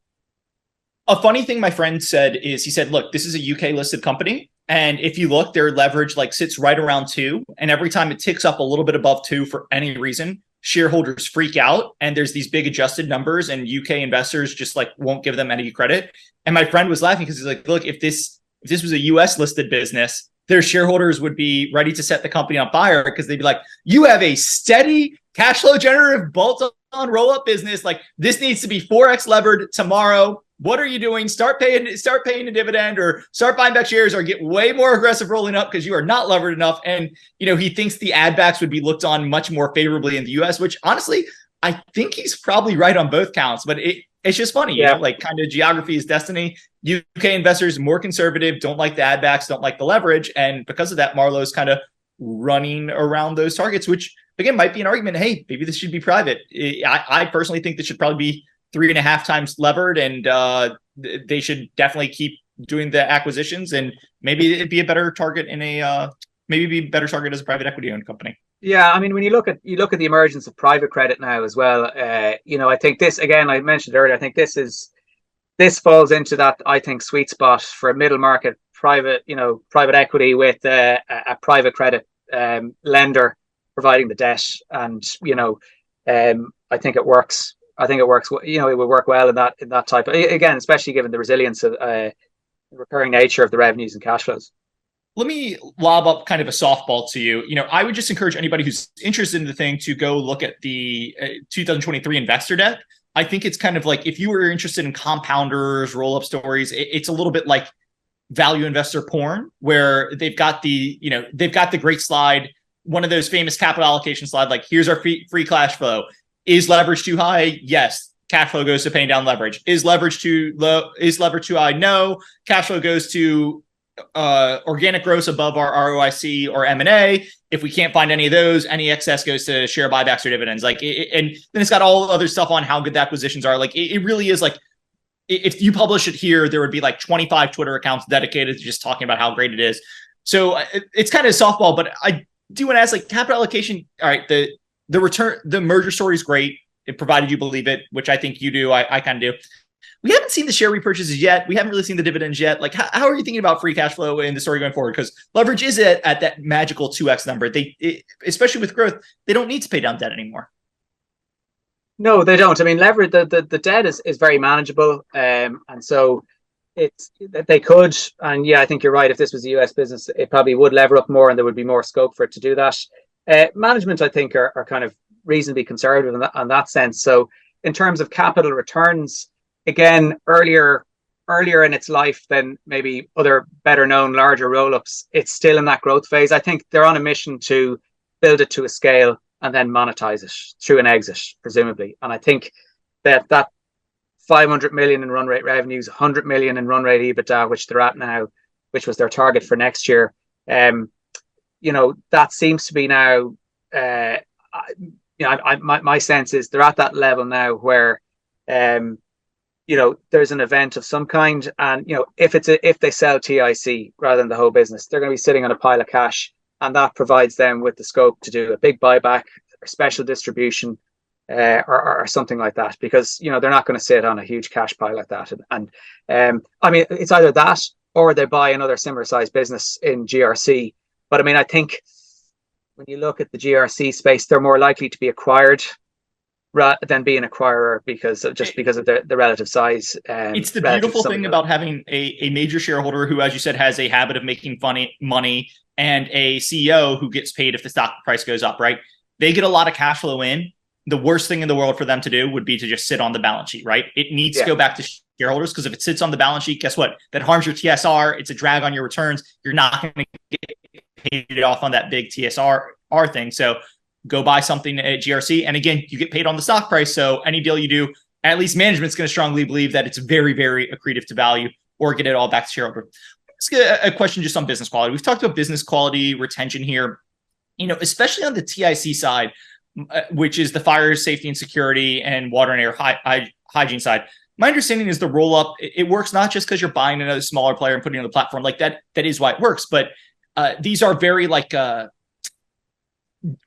A funny thing my friend said is, he said, look, this is a UK listed company. And if you look, their leverage sits right around 2. And every time it ticks up a little bit above 2 for any reason, shareholders freak out. And there's these big adjusted numbers and UK investors just won't give them any credit. And my friend was laughing because he's like, look, if this was a US listed business, their shareholders would be ready to set the company on fire because they'd be like, you have a steady cash flow generative bolt-on roll-up business. Like, this needs to be 4x levered tomorrow. What are you doing? Start paying a dividend, or start buying back shares, or get way more aggressive rolling up because you are not levered enough. And, he thinks the add backs would be looked on much more favorably in the US, which honestly, I think he's probably right on both counts, but it's just funny, like, kind of geography is destiny. UK investors more conservative, don't like the add backs, don't like the leverage. And because of that, Marlowe's kind of running around those targets, which again might be an argument. Hey, maybe this should be private. I personally think this should probably be 3.5 times levered, and they should definitely keep doing the acquisitions, and maybe it'd be a better target as a private equity owned company. Yeah, I mean, when you look at the emergence of private credit now as well, I think this, again, I mentioned earlier, I think this falls into that, I think, sweet spot for a middle market private equity with a private credit lender providing the debt, and I think it works. I think it works. It would work well in that type of, again, especially given the resilience of recurring nature of the revenues and cash flows. Let me lob up kind of a softball to you. I would just encourage anybody who's interested in the thing to go look at the 2023 investor deck. I think it's kind of like, if you were interested in compounders, roll-up stories, it's a little bit like value investor porn, where they've got the great slide, one of those famous capital allocation slide, like, here's our free cash flow. Is leverage too high? Yes. Cash flow goes to paying down leverage. Is leverage too low? Is leverage too high? No. Cash flow goes to organic growth above our ROIC or M&A. If we can't find any of those, any excess goes to share buybacks or dividends. And then it's got all the other stuff on how good the acquisitions are. Like, it really is like, if you publish it here, there would be like 25 Twitter accounts dedicated to just talking about how great it is. So it's kind of softball, but I do want to ask, like, capital allocation. All right, the merger story is great. It provided you believe it, which I think you do. I kind of do. We haven't seen the share repurchases yet. We haven't really seen the dividends yet. Like, how are you thinking about free cash flow in the story going forward? Because leverage is at that magical 2x number. Especially with growth, they don't need to pay down debt anymore. No, they don't. I mean, leverage, the debt is very manageable, and so they could. And yeah, I think you're right. If this was a US business, it probably would lever up more, and there would be more scope for it to do that. Management, I think, are kind of reasonably conservative in that sense. So in terms of capital returns, again, earlier in its life than maybe other better known larger roll-ups, it's still in that growth phase. I think they're on a mission to build it to a scale and then monetize it through an exit, presumably. And I think that 500 million in run rate revenues, 100 million in run rate EBITDA, which they're at now, which was their target for next year, that seems to be now. My sense is they're at that level now where, there's an event of some kind, and if they sell TIC rather than the whole business, they're going to be sitting on a pile of cash, and that provides them with the scope to do a big buyback or special distribution, or something like that, because they're not going to sit on a huge cash pile like that. And I mean, it's either that or they buy another similar sized business in GRC. But I mean, I think when you look at the GRC space, they're more likely to be acquired than be an acquirer because of the relative size. It's the beautiful thing about having a major shareholder who, as you said, has a habit of making money, and a CEO who gets paid if the stock price goes up, right? They get a lot of cash flow in. The worst thing in the world for them to do would be to just sit on the balance sheet, right? It needs to go back to shareholders, because if it sits on the balance sheet, guess what? That harms your TSR. It's a drag on your returns. You're not going to get paid off on that big TSR thing. So go buy something at GRC. And again, you get paid on the stock price. So any deal you do, at least management's going to strongly believe that it's very, very accretive to value, or get it all back to shareholder. Let's get a question just on business quality. We've talked about business quality, retention here, especially on the TIC side, which is the fire, safety and security, and water and air hygiene side. My understanding is the roll up, it works not just because you're buying another smaller player and putting it on the platform like that. That is why it works. But these are very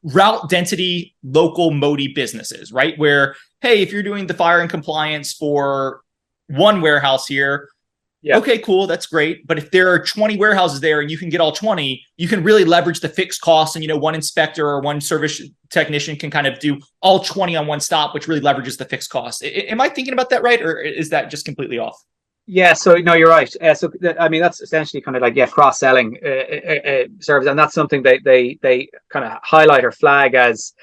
route density, local modi businesses, right? Where, hey, if you're doing the fire and compliance for one warehouse here, okay, cool, that's great. But if there are 20 warehouses there and you can get all 20, you can really leverage the fixed costs. And, one inspector or one service technician can kind of do all 20 on one stop, which really leverages the fixed costs. Am I thinking about that right? Or is that just completely off? Yeah, so no, you're right. I mean, that's essentially kind of like, yeah, cross-selling service, and that's something they kind of highlight or flag as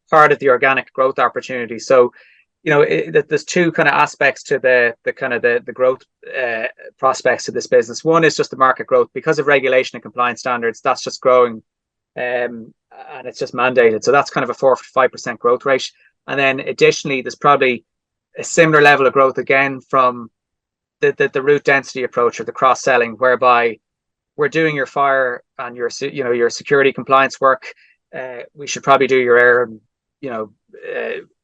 part of the organic growth opportunity. So, there's two kind of aspects to the kind of the growth prospects of this business. One is just the market growth because of regulation and compliance standards. That's just growing, and it's just mandated. So that's kind of a 4 to 5% growth rate. And then additionally, there's probably a similar level of growth again from the route density approach or the cross selling, whereby we're doing your fire and your security compliance work. We should probably do your air,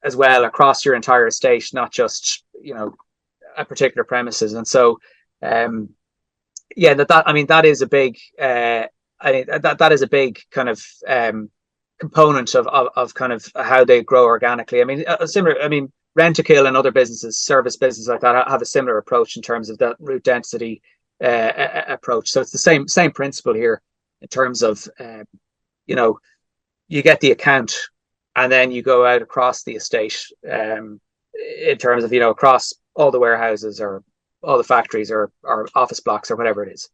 as well across your entire estate, not just a particular premises. And so, yeah, that is a big. That is a big kind of component of kind of how they grow organically. I mean, similar. I mean, Rentokil and other businesses, service businesses like that, have a similar approach in terms of that route density approach. So it's the same principle here in terms of you get the account and then you go out across the estate in terms of across all the warehouses or all the factories or office blocks or whatever it is.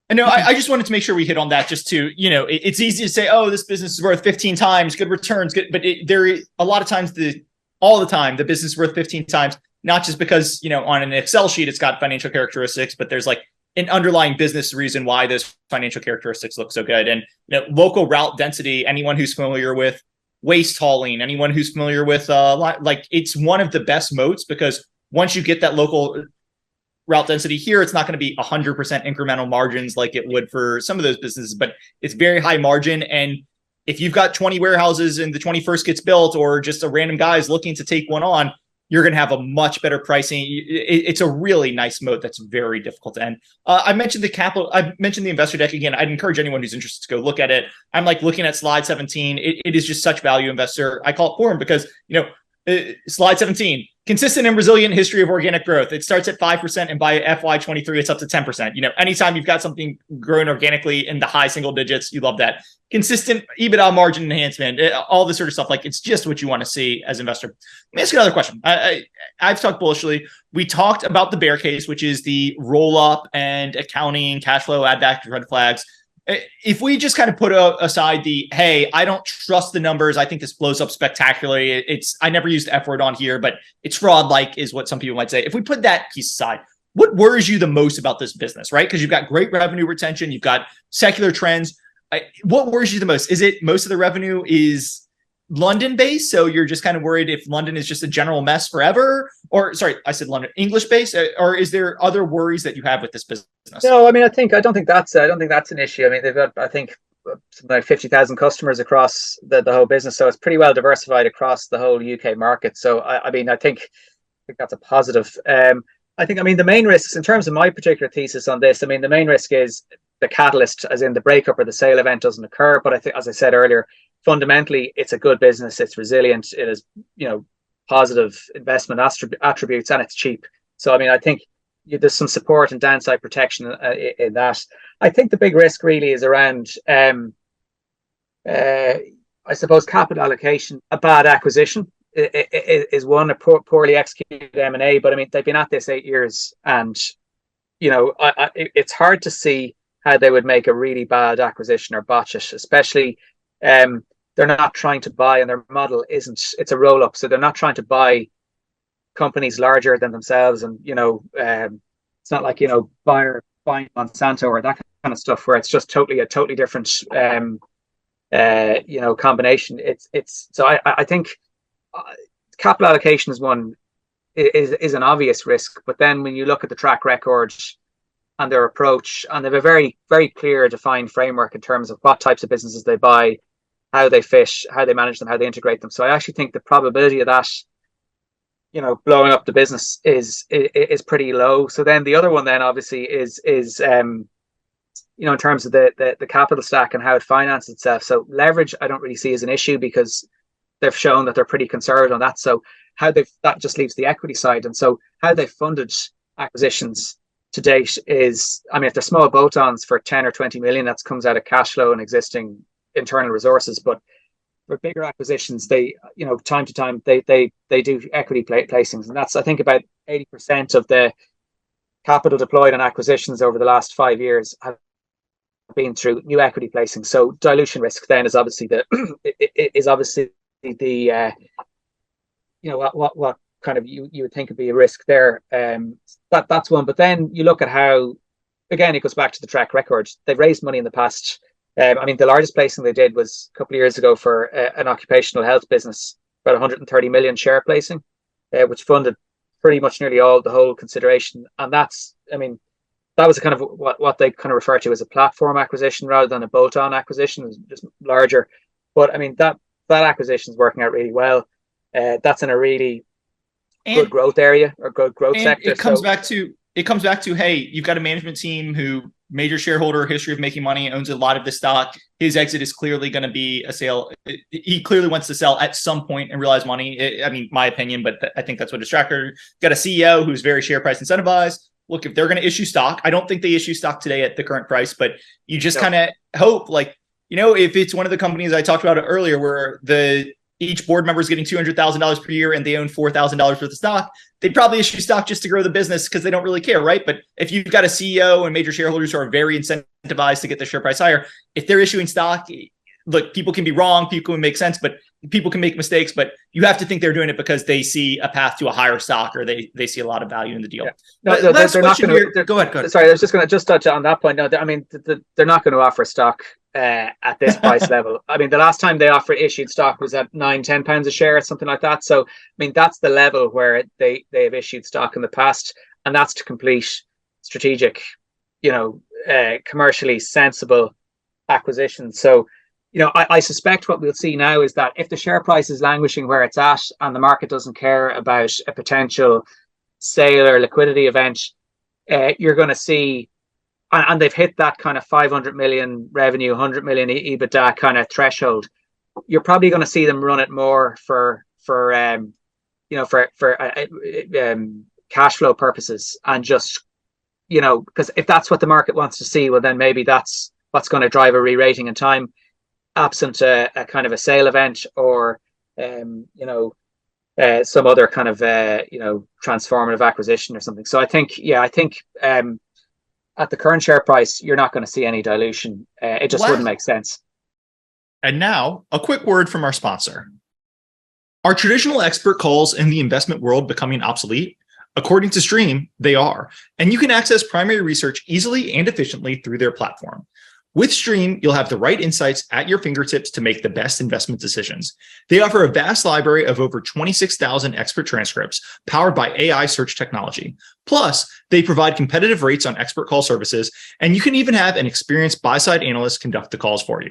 I know. I just wanted to make sure we hit on that. Just to it's easy to say, oh, this business is worth 15 times, good returns, good, but there a lot of times all the time the business is worth 15 times, not just because on an Excel sheet it's got financial characteristics, but there's like an underlying business reason why those financial characteristics look so good. And local route density, anyone who's familiar with waste hauling, anyone who's familiar with like, it's one of the best moats, because once you get that local route density here, it's not going to be 100% incremental margins like it would for some of those businesses, but it's very high margin. And if you've got 20 warehouses and the 21st gets built, or just a random guy is looking to take one on, you're going to have a much better pricing. It's a really nice moat that's very difficult to end. I mentioned the capital. I mentioned the investor deck again. I'd encourage anyone who's interested to go look at it. I'm like looking at slide 17. It is just such value investor. I call it form because, slide 17, consistent and resilient history of organic growth. It starts at 5%, and by FY23, it's up to 10%. Anytime you've got something growing organically in the high single digits, you love that. Consistent EBITDA margin enhancement, all this sort of stuff. Like, it's just what you want to see as an investor. Let me ask you another question. I've talked bullishly. We talked about the bear case, which is the roll up and accounting, cash flow, add back, red flags. If we just kind of put aside the, hey, I don't trust the numbers, I think this blows up spectacularly. I never used the F word on here, but it's fraud-like is what some people might say. If we put that piece aside, what worries you the most about this business, right? Because you've got great revenue retention, you've got secular trends. What worries you the most? Is it most of the revenue is London-based, so you're just kind of worried if London is just a general mess forever? Or, sorry, I said London, English-based, or is there other worries that you have with this business? No, I mean, I don't think that's an issue. I mean, they've got, I think, something like 50,000 customers across the whole business, so it's pretty well diversified across the whole UK market. So, I think that's a positive. I think, the main risks in terms of my particular thesis on this, the main risk is the catalyst, as in the breakup or the sale event doesn't occur. But I think, as I said earlier, fundamentally, it's a good business. It's resilient. It has, positive investment attributes, and it's cheap. So, I think there's some support and downside protection in that. I think the big risk really is around, I suppose, capital allocation. A bad acquisition is one, a poorly executed M&A. But they've been at this 8 years, and it's hard to see how they would make a really bad acquisition or botch it, especially. They're not trying to buy, and their model it's a roll up. So they're not trying to buy companies larger than themselves. And, it's not like, buying Monsanto or that kind of stuff, where it's just a totally different, combination. So I think capital allocation is an obvious risk. But then when you look at the track record and their approach, and they have a very, very clear defined framework in terms of what types of businesses they buy, how they fish, how they manage them, how they integrate them. So I actually think the probability of that, blowing up the business is pretty low. So then the other one then obviously is in terms of the capital stack and how it finances itself. So leverage, I don't really see as an issue, because they've shown that they're pretty conservative on that. So that just leaves the equity side. And so how they funded acquisitions to date is, if they're small bolt-ons for 10 or 20 million, that comes out of cash flow and existing internal resources. But for bigger acquisitions, they, time to time, they do equity placings, and that's, I think, about 80% of the capital deployed on acquisitions over the last 5 years have been through new equity placing. So dilution risk then is obviously the what kind of you would think would be a risk there. That's one. But then you look at how, again, it goes back to the track record. They've raised money in the past. The largest placing they did was a couple of years ago for an occupational health business, about 130 million share placing, which funded pretty much nearly all the whole consideration. And that was kind of what they kind of refer to as a platform acquisition rather than a bolt-on acquisition. It was just larger. But that acquisition is working out really well. That's in a really good growth area or good growth sector. It comes back to, hey, you've got a management team who major shareholder, history of making money, owns a lot of the stock. His exit is clearly going to be a sale. He clearly wants to sell at some point and realize money. My opinion, but I think that's what distractor. Got a CEO who's very share price incentivized. Look, if they're going to issue stock, I don't think they issue stock today at the current price, but you just kind of hope, if it's one of the companies I talked about earlier, where each board member is getting $200,000 per year and they own $4,000 worth of stock, they'd probably issue stock just to grow the business because they don't really care, right? But if you've got a CEO and major shareholders who are very incentivized to get the share price higher, if they're issuing stock, look, people can be wrong, people can make sense, but people can make mistakes, but you have to think they're doing it because they see a path to a higher stock or they see a lot of value in the deal. Yeah. No, they're not going to. Go ahead. Sorry, I was just going to touch on that point. No, they're not going to offer stock at this price level. The last time they issued stock was at £9-10 a share, something like that. So, that's the level where they have issued stock in the past, and that's to complete strategic, commercially sensible acquisitions. So, I suspect what we'll see now is that if the share price is languishing where it's at and the market doesn't care about a potential sale or liquidity event, you're going to see, and they've hit that kind of 500 million revenue, 100 million EBITDA kind of threshold. You're probably going to see them run it more for cash flow purposes, and just, because if that's what the market wants to see, well, then maybe that's what's going to drive a re-rating in time, absent a kind of a sale event or some other kind of transformative acquisition or something. So I think at the current share price, you're not going to see any dilution. It just wouldn't make sense. And now a quick word from our sponsor. Are traditional expert calls in the investment world becoming obsolete? According to Stream, they are, and you can access primary research easily and efficiently through their platform. With Stream, you'll have the right insights at your fingertips to make the best investment decisions. They offer a vast library of over 26,000 expert transcripts powered by AI search technology. Plus, they provide competitive rates on expert call services, and you can even have an experienced buy-side analyst conduct the calls for you.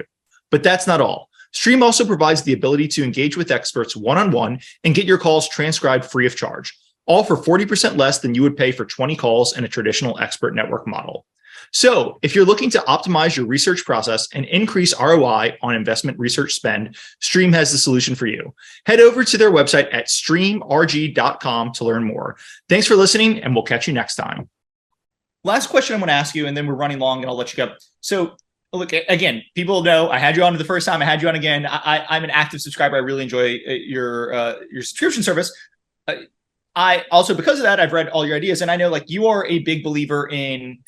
But that's not all. Stream also provides the ability to engage with experts one-on-one and get your calls transcribed free of charge, all for 40% less than you would pay for 20 calls in a traditional expert network model. So if you're looking to optimize your research process and increase ROI on investment research spend, Stream has the solution for you. Head over to their website at streamrg.com to learn more. Thanks for listening, and we'll catch you next time. Last question I'm going to ask you, and then we're running long and I'll let you go. So look, again, people know I had you on the first time. I had you on again. I'm an active subscriber. I really enjoy your subscription service. I also, because of that, I've read all your ideas, and I know you are a big believer in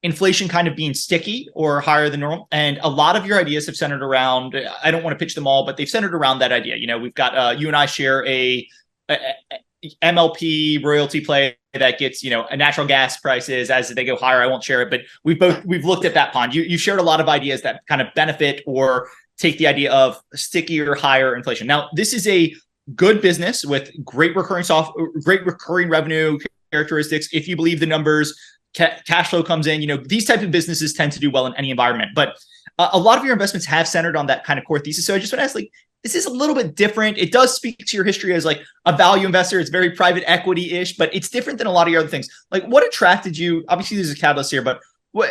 inflation kind of being sticky or higher than normal. And a lot of your ideas have centered around, I don't want to pitch them all, but they've centered around that idea. We've got, you and I share a MLP royalty play that gets, natural gas prices as they go higher. I won't share it, but we've looked at that pond. You shared a lot of ideas that kind of benefit or take the idea of stickier, higher inflation. Now, this is a good business with great recurring revenue characteristics. If you believe the numbers, cash flow comes in, these types of businesses tend to do well in any environment, but a lot of your investments have centered on that kind of core thesis. So I just want to ask, this is a little bit different. It does speak to your history as a value investor. It's very private equity-ish, but it's different than a lot of your other things. What attracted you? Obviously there's a catalyst here, but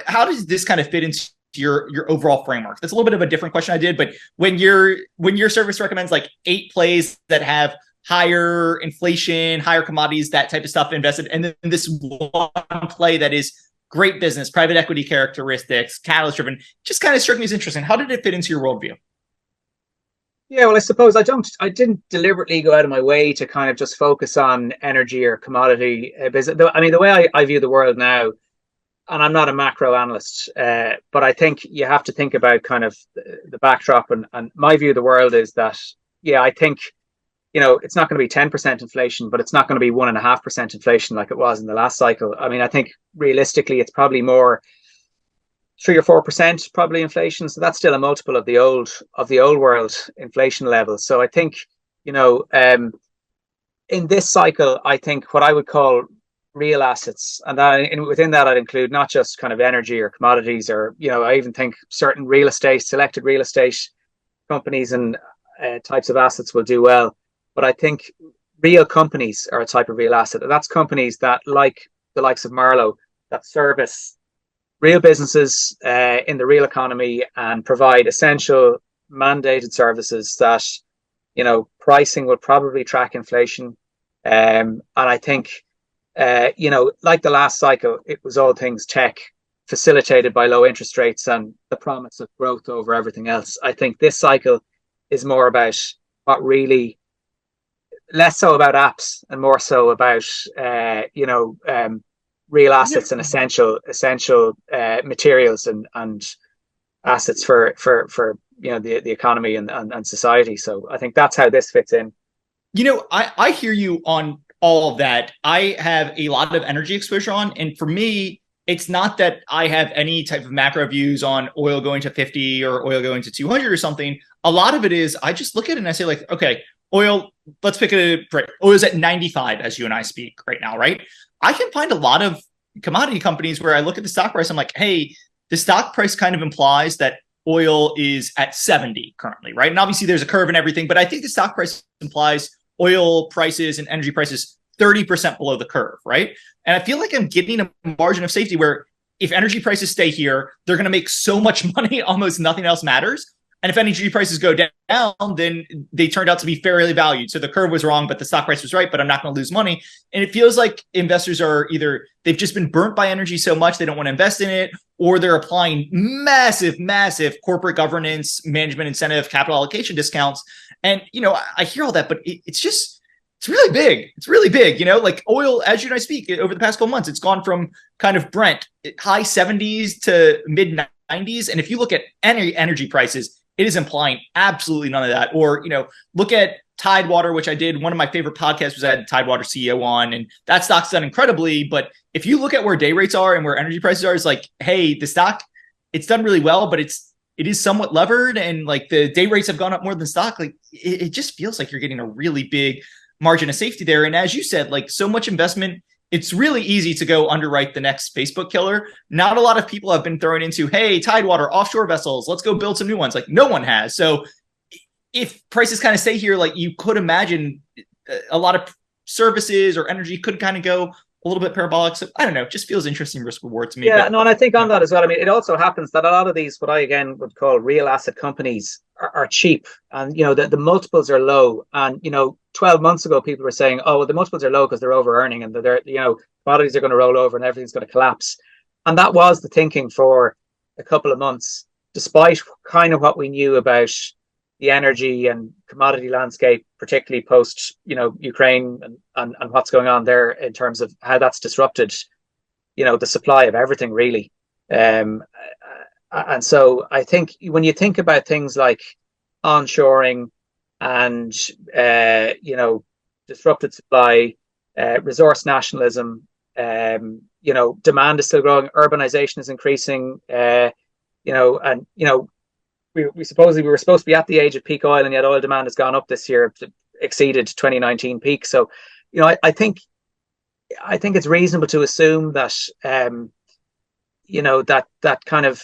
how does this kind of fit into your overall framework? That's a little bit of a different question I did, but when your service recommends 8 plays that have higher inflation, higher commodities, that type of stuff invested, and then this one play that is great business, private equity characteristics, catalyst driven, just kind of struck me as interesting. How did it fit into your worldview? Yeah, well, I suppose I didn't deliberately go out of my way to kind of just focus on energy or commodity business. I mean, the way I view the world now, and I'm not a macro analyst, but I think you have to think about kind of the backdrop. And my view of the world is that, yeah, I think, it's not going to be 10% inflation, but it's not going to be 1.5% inflation like it was in the last cycle. I mean, I think realistically, it's probably more 3 or 4% probably inflation. So that's still a multiple of the old world inflation levels. So I think, in this cycle, I think what I would call real assets, and within that I'd include not just kind of energy or commodities, or I even think certain selected real estate companies and types of assets will do well. But I think real companies are a type of real asset, and that's companies that, like the likes of Marlowe, that service real businesses in the real economy and provide essential mandated services that pricing would probably track inflation. And I think like the last cycle, it was all things tech, facilitated by low interest rates and the promise of growth over everything else. I think this cycle is more about what really, less so about apps and more so about real assets and essential materials and assets for the economy and society. So I think that's how this fits in. I hear you on all of that. I have a lot of energy exposure on, and for me, it's not that I have any type of macro views on oil going to 50 or oil going to 200 or something. A lot of it is I just look at it and I say, like, okay, oil, let's pick it right. Oil's at 95 as you and I speak right now, right? I can find a lot of commodity companies where I look at the stock price, I'm like, hey, the stock price kind of implies that oil is at 70 currently, right? And obviously there's a curve and everything, but I think the stock price implies oil prices and energy prices 30% below the curve, right? And I feel like I'm getting a margin of safety where if energy prices stay here, they're going to make so much money, almost nothing else matters. And if energy prices go down, then they turned out to be fairly valued. So the curve was wrong, but the stock price was right, but I'm not going to lose money. And it feels like investors are either, they've just been burnt by energy so much, they don't want to invest in it, or they're applying massive, massive corporate governance, management incentive, capital allocation discounts. And, I hear all that, but it's really big. It's really big, like oil, as you and I speak, over the past couple months, it's gone from kind of Brent high 70s to mid 90s. And if you look at energy prices, it is implying absolutely none of that. Or, look at Tidewater, which I did. One of my favorite podcasts was I had Tidewater CEO on, and that stock's done incredibly. But if you look at where day rates are and where energy prices are, it's like, hey, the stock, it's done really well, but it is somewhat levered, and like the day rates have gone up more than stock. Like it just feels like you're getting a really big margin of safety there. And as you said, like so much investment, it's really easy to go underwrite the next Facebook killer. Not a lot of people have been thrown into, hey, Tidewater, offshore vessels, let's go build some new ones. Like no one has. So if prices kind of stay here, like you could imagine a lot of services or energy could kind of go a little bit parabolic. So I don't know, it just feels interesting risk reward to me. Yeah, no, and I think on that as well, I mean, it also happens that a lot of these, what I again would call real asset companies, are cheap, and the multiples are low. And 12 months ago, people were saying, oh, well, the multiples are low because they're over earning and they're commodities are going to roll over and everything's going to collapse. And that was the thinking for a couple of months, despite kind of what we knew about the energy and commodity landscape, particularly post, Ukraine and what's going on there in terms of how that's disrupted, the supply of everything really. And so I think when you think about things like onshoring and, disrupted supply, resource nationalism, demand is still growing, urbanization is increasing, we supposedly were supposed to be at the age of peak oil, and yet oil demand has gone up this year, exceeded 2019 peak. So, I think it's reasonable to assume that, that kind of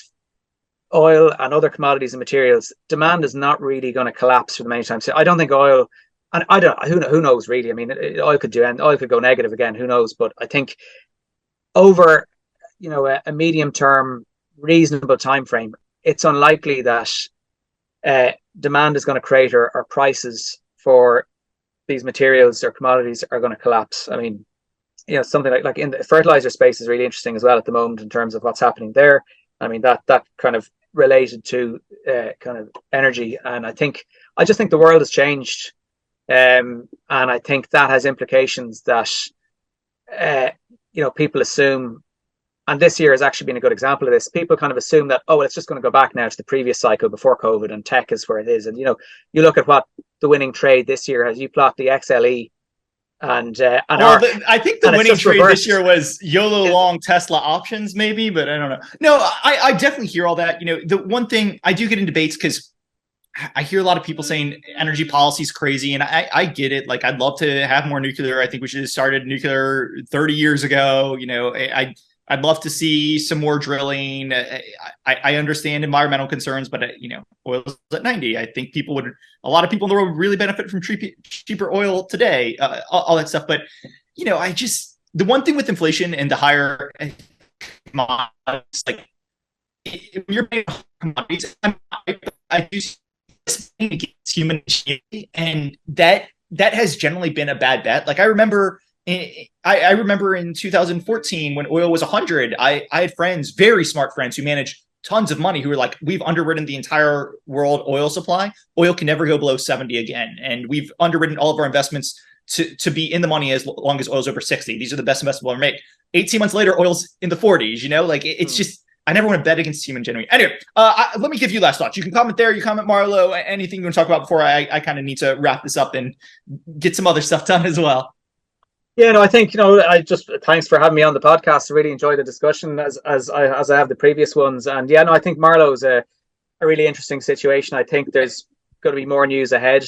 oil and other commodities and materials demand is not really going to collapse for the many times. So I don't think oil, and I don't, who knows really? I mean, oil could go negative again. Who knows? But I think over, a medium term, reasonable time frame, it's unlikely that demand is going to create or prices for these materials or commodities are going to collapse. I mean, something like in the fertilizer space is really interesting as well at the moment in terms of what's happening there. I mean, that kind of related to kind of energy. And I just think the world has changed. And I think that has implications that, people assume, and this year has actually been a good example of this. People kind of assume that, oh, well, it's just going to go back now to the previous cycle before COVID, and tech is where it is. And, you look at what the winning trade this year has. You plot the XLE I think the winning trade this year was YOLO long Tesla options, maybe, but I don't know. No, I definitely hear all that. The one thing I do get in debates, because I hear a lot of people saying energy policy is crazy, and I get it. Like, I'd love to have more nuclear. I think we should have started nuclear 30 years ago. I'd love to see some more drilling. I understand environmental concerns, but oil's at 90. I think a lot of people in the world would really benefit from cheaper oil today, all that stuff. But, the one thing with inflation and the higher commodities, like, when you're paying commodities, I do against human initiative, and that has generally been a bad bet. Like, I remember in 2014 when oil was 100, I had friends, very smart friends, who managed tons of money, who were like, we've underwritten the entire world oil supply. Oil can never go below 70 again. And we've underwritten all of our investments to be in the money as long as oil's over 60. These are the best investments we'll ever make. 18 months later, oil's in the 40s, it's just, I never want to bet against human ingenuity. Anyway, let me give you last thoughts. You can comment there. You comment Marlowe, anything you want to talk about before I kind of need to wrap this up and get some other stuff done as well. Yeah, no, I think, thanks for having me on the podcast. I really enjoyed the discussion as I have the previous ones. And yeah, no, I think Marlowe's a really interesting situation. I think there's going to be more news ahead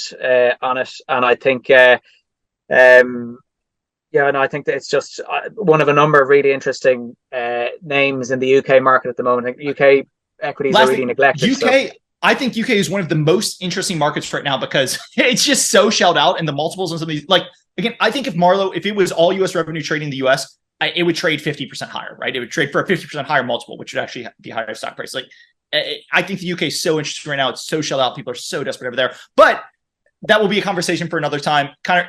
on it. And I think, I think that it's just one of a number of really interesting names in the UK market at the moment. I think UK equities are really neglected. I think UK is one of the most interesting markets right now because it's just so shelled out, and the multiples on some of these, like, again, I think if it was all US revenue trading in the US, it would trade 50% higher, right? It would trade for a 50% higher multiple, which would actually be higher stock price. Like, I think the UK is so interesting right now. It's so shelled out. People are so desperate over there, but that will be a conversation for another time. Connor,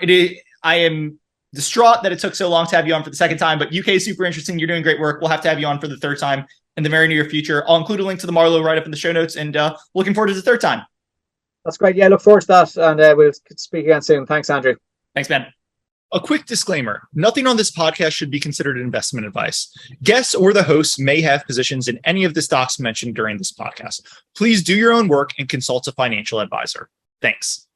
I am distraught that it took so long to have you on for the second time, but UK is super interesting. You're doing great work. We'll have to have you on for the third time in the very near future. I'll include a link to the Marlowe write-up in the show notes, and looking forward to the third time. That's great. Yeah, look forward to that, and we'll speak again soon. Thanks, Andrew. Thanks, Ben. A quick disclaimer. Nothing on this podcast should be considered investment advice. Guests or the hosts may have positions in any of the stocks mentioned during this podcast. Please do your own work and consult a financial advisor. Thanks.